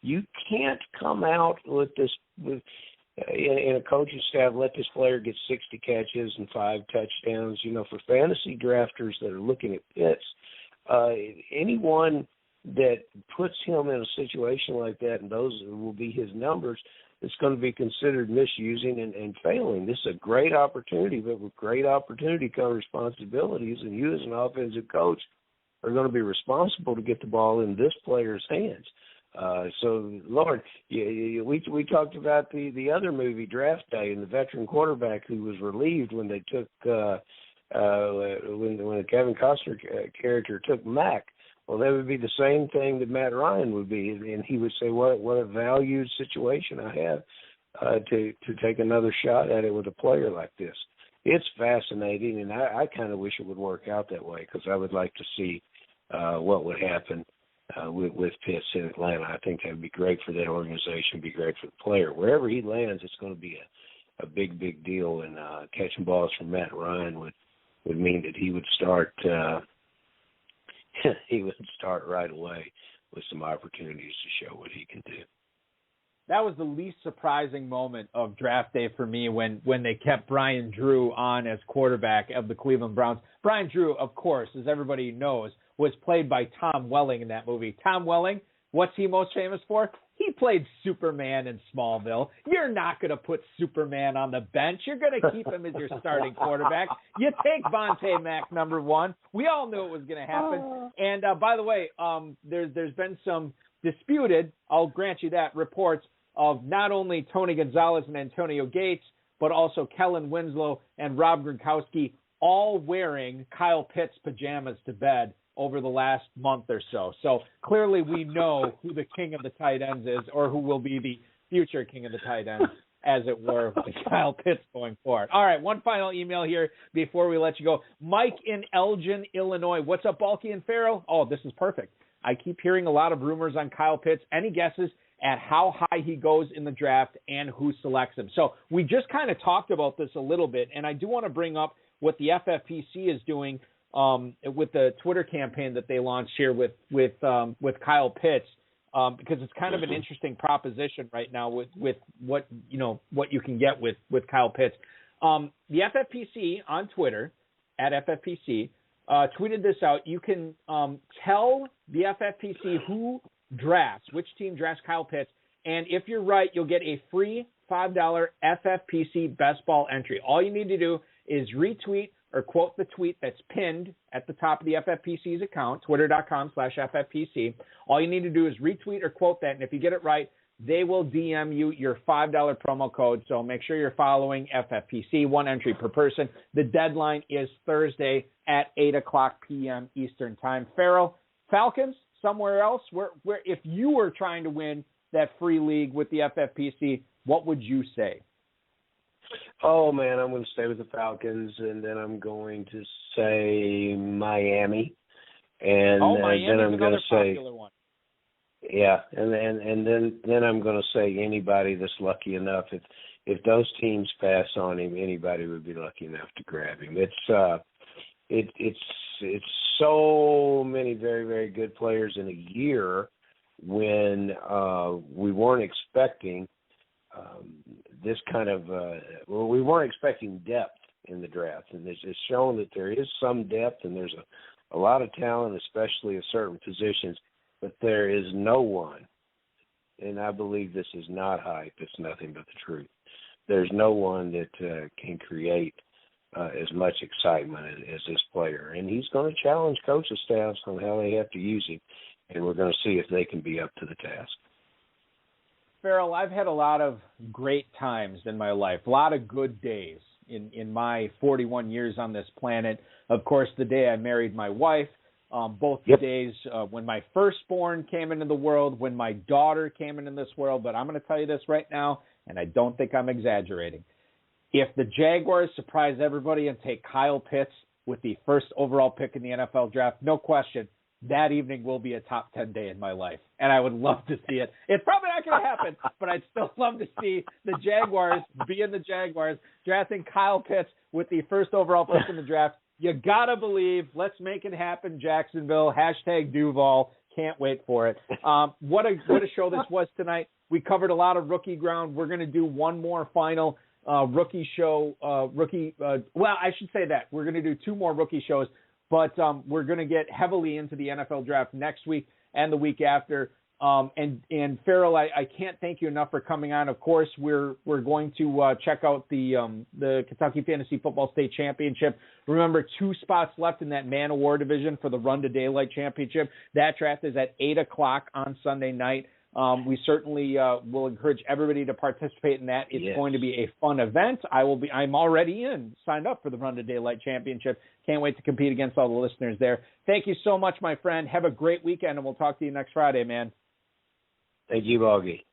you can't come out with this in a coaching staff, let this player get 60 catches and 5 touchdowns. For fantasy drafters that are looking at Pitts, anyone that puts him in a situation like that, and those will be his numbers, it's going to be considered misusing and failing. This is a great opportunity, but with great opportunity come responsibilities, and you as an offensive coach are going to be responsible to get the ball in this player's hands. So, Lord, we talked about the other movie, Draft Day, and the veteran quarterback who was relieved when they took when the Kevin Costner character took Mac. Well, that would be the same thing that Matt Ryan would be, and he would say, "What a valued situation I have to take another shot at it with a player like this." It's fascinating, and I kind of wish it would work out that way because I would like to see what would happen with Pitts in Atlanta. I think that would be great for that organization, be great for the player. Wherever he lands, it's going to be a big deal, and catching balls from Matt Ryan would mean that he would start he would start right away with some opportunities to show what he can do. That was the least surprising moment of draft day for me when they kept Brian Drew on as quarterback of the Cleveland Browns. Brian Drew, of course, as everybody knows, was played by Tom Welling in that movie. Tom Welling, what's he most famous for? He played Superman in Smallville. You're not going to put Superman on the bench. You're going to keep him as your starting quarterback. You take Vontae Mack number 1. We all knew it was going to happen. And by the way, there's been some disputed, I'll grant you that, reports of not only Tony Gonzalez and Antonio Gates, but also Kellen Winslow and Rob Gronkowski all wearing Kyle Pitts pajamas to bed over the last month or so. So clearly we know who the king of the tight ends is, or who will be the future king of the tight ends, as it were, with Kyle Pitts going forward. All right, one final email here before we let you go. Mike in Elgin, Illinois. What's up, Balky and Farrell? Oh, this is perfect. I keep hearing a lot of rumors on Kyle Pitts. Any guesses at how high he goes in the draft and who selects him? So we just kind of talked about this a little bit, and I do want to bring up what the FFPC is doing with the Twitter campaign that they launched here with Kyle Pitts, because it's kind of an interesting proposition right now with what you can get with Kyle Pitts. The FFPC on Twitter at FFPC tweeted this out. You can tell the FFPC who drafts, which team drafts Kyle Pitts, and if you're right, you'll get a free $5 FFPC best ball entry. All you need to do is retweet or quote the tweet that's pinned at the top of the FFPC's account, twitter.com/FFPC. All you need to do is retweet or quote that, and if you get it right, they will DM you your $5 promo code. So make sure you're following FFPC, 1 entry per person. The deadline is Thursday at 8:00 p.m. Eastern Time. Farrell, Falcons, somewhere else, where if you were trying to win that free league with the FFPC, what would you say? Oh, man, I'm going to stay with the Falcons, and then I'm going to say Miami. And then I'm going to say one. Yeah, and then I'm going to say anybody that's lucky enough. If those teams pass on him, anybody would be lucky enough to grab him. It's so many very, very good players in a year when we weren't expecting this kind of we weren't expecting depth in the draft, and it's shown that there is some depth and there's a lot of talent, especially at certain positions, but there is no one, and I believe this is not hype, it's nothing but the truth. There's no one that can create as much excitement as this player, and he's going to challenge coaching staffs on how they have to use him, and we're going to see if they can be up to the task. Farrell, I've had a lot of great times in my life, a lot of good days in my 41 years on this planet. Of course, the day I married my wife, both the days when my firstborn came into the world, when my daughter came into this world. But I'm going to tell you this right now, and I don't think I'm exaggerating. If the Jaguars surprise everybody and take Kyle Pitts with the first overall pick in the NFL draft, no question, that evening will be a top 10 day in my life, and I would love to see it. It's probably not going to happen, but I'd still love to see the Jaguars being the Jaguars, drafting Kyle Pitts with the first overall pick in the draft. You got to believe. Let's make it happen, Jacksonville. #Duval. Can't wait for it. What a show this was tonight. We covered a lot of rookie ground. We're going to do one more final rookie show. Well, I should say that. We're going to do 2 more rookie shows. But we're going to get heavily into the NFL draft next week and the week after. And Farrell, I can't thank you enough for coming on. Of course, we're going to check out the Kentucky Fantasy Football State Championship. Remember, 2 spots left in that Man of War division for the Run to Daylight Championship. That draft is at 8:00 on Sunday night. We certainly will encourage everybody to participate in that. It's going to be a fun event. I'm already signed up for the Run to Daylight Championship. Can't wait to compete against all the listeners there. Thank you so much, my friend. Have a great weekend, and we'll talk to you next Friday, man. Thank you, Boggy.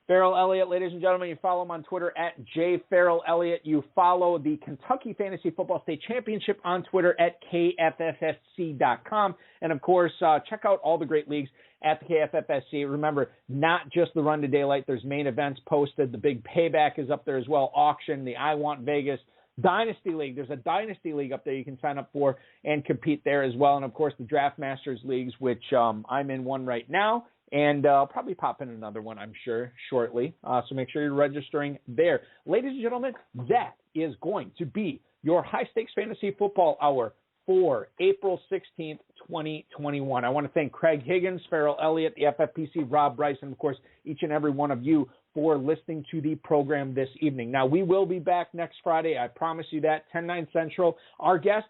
Farrell Elliott, ladies and gentlemen, you follow him on Twitter at @JFarrellElliott. You follow the Kentucky Fantasy Football State Championship on Twitter at KFFSC.com. And, of course, check out all the great leagues at the KFFSC. Remember, not just the Run to Daylight. There's main events posted. The big payback is up there as well. Auction, the I Want Vegas, Dynasty League. There's a Dynasty League up there you can sign up for and compete there as well. And, of course, the Draft Masters Leagues, which I'm in one right now. And I'll probably pop in another one, I'm sure, shortly. So make sure you're registering there. Ladies and gentlemen, that is going to be your High Stakes Fantasy Football Hour for April 16th, 2021. I want to thank Craig Higgins, Ezekiel Elliott, the FFPC, Rob Bryce, and, of course, each and every one of you for listening to the program this evening. Now, we will be back next Friday. I promise you that, 10/9 Central. Our guest,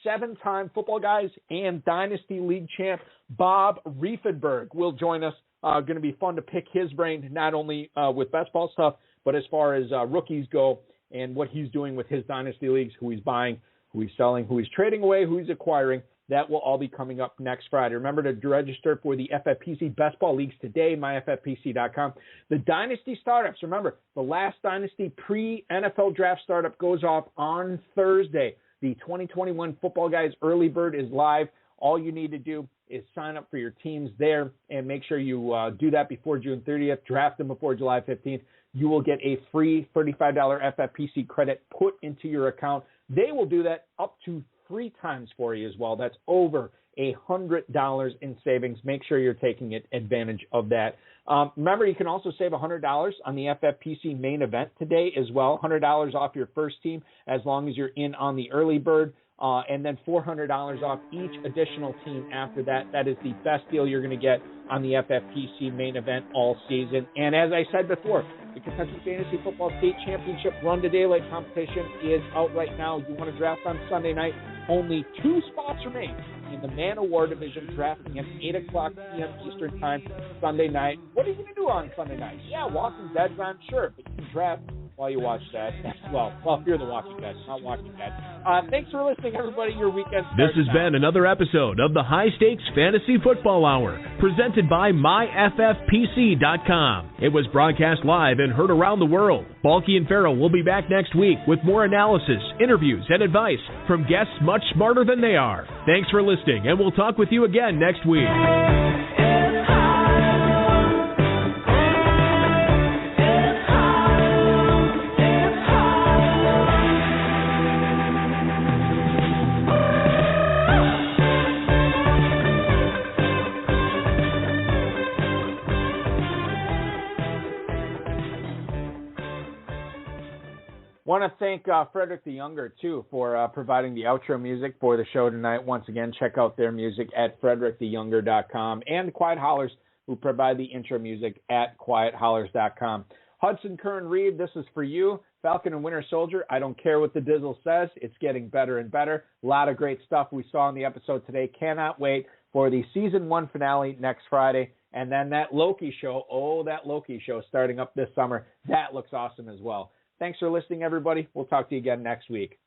7-time Football Guys and Dynasty League champ Bob Riefenberg will join us. Going to be fun to pick his brain, not only with best ball stuff, but as far as rookies go and what he's doing with his Dynasty Leagues, who he's buying, who he's selling, who he's trading away, who he's acquiring. That will all be coming up next Friday. Remember to register for the FFPC Best Ball Leagues today, myffpc.com. The Dynasty Startups, remember, the last Dynasty pre-NFL Draft Startup goes off on Thursday. The 2021 Football Guys Early Bird is live. All you need to do is sign up for your teams there and make sure you do that before June 30th. Draft them before July 15th. You will get a free $35 FFPC credit put into your account. They will do that up to 3 times for you as well. That's over $100 in savings. Make sure you're taking advantage of that. Remember, you can also save $100 on the FFPC main event today as well. $100 off your first team as long as you're in on the early bird. And then $400 off each additional team after that. That is the best deal you're going to get on the FFPC main event all season. And as I said before, the Kentucky Fantasy Football State Championship Run to Daylight competition is out right now. You want to draft on Sunday night. Only 2 spots remain in the Man of War division, drafting at 8 o'clock p.m. Eastern Time Sunday night. What are you going to do on Sunday night? Yeah, Walking Dead's on, sure, but you can draft while you watch that. Well, if you're the Walking Dead, not Walking Dead. Thanks for listening, everybody. Your weekend starts This has now. been another episode of the High Stakes Fantasy Football Hour, presented by myffpc.com. It was broadcast live and heard around the world. Balky and Farrell will be back next week with more analysis, interviews, and advice from guests much smarter than they are. Thanks for listening, and we'll talk with you again next week. Want to thank Frederick the Younger, too, for providing the outro music for the show tonight. Once again, check out their music at fredericktheyounger.com, and Quiet Hollers, who provide the intro music at quiethollers.com. Hudson Kern Reed, this is for you. Falcon and Winter Soldier, I don't care what the Dizzle says. It's getting better and better. A lot of great stuff we saw in the episode today. Cannot wait for the Season 1 finale next Friday. And then that Loki show, that Loki show starting up this summer. That looks awesome as well. Thanks for listening, everybody. We'll talk to you again next week.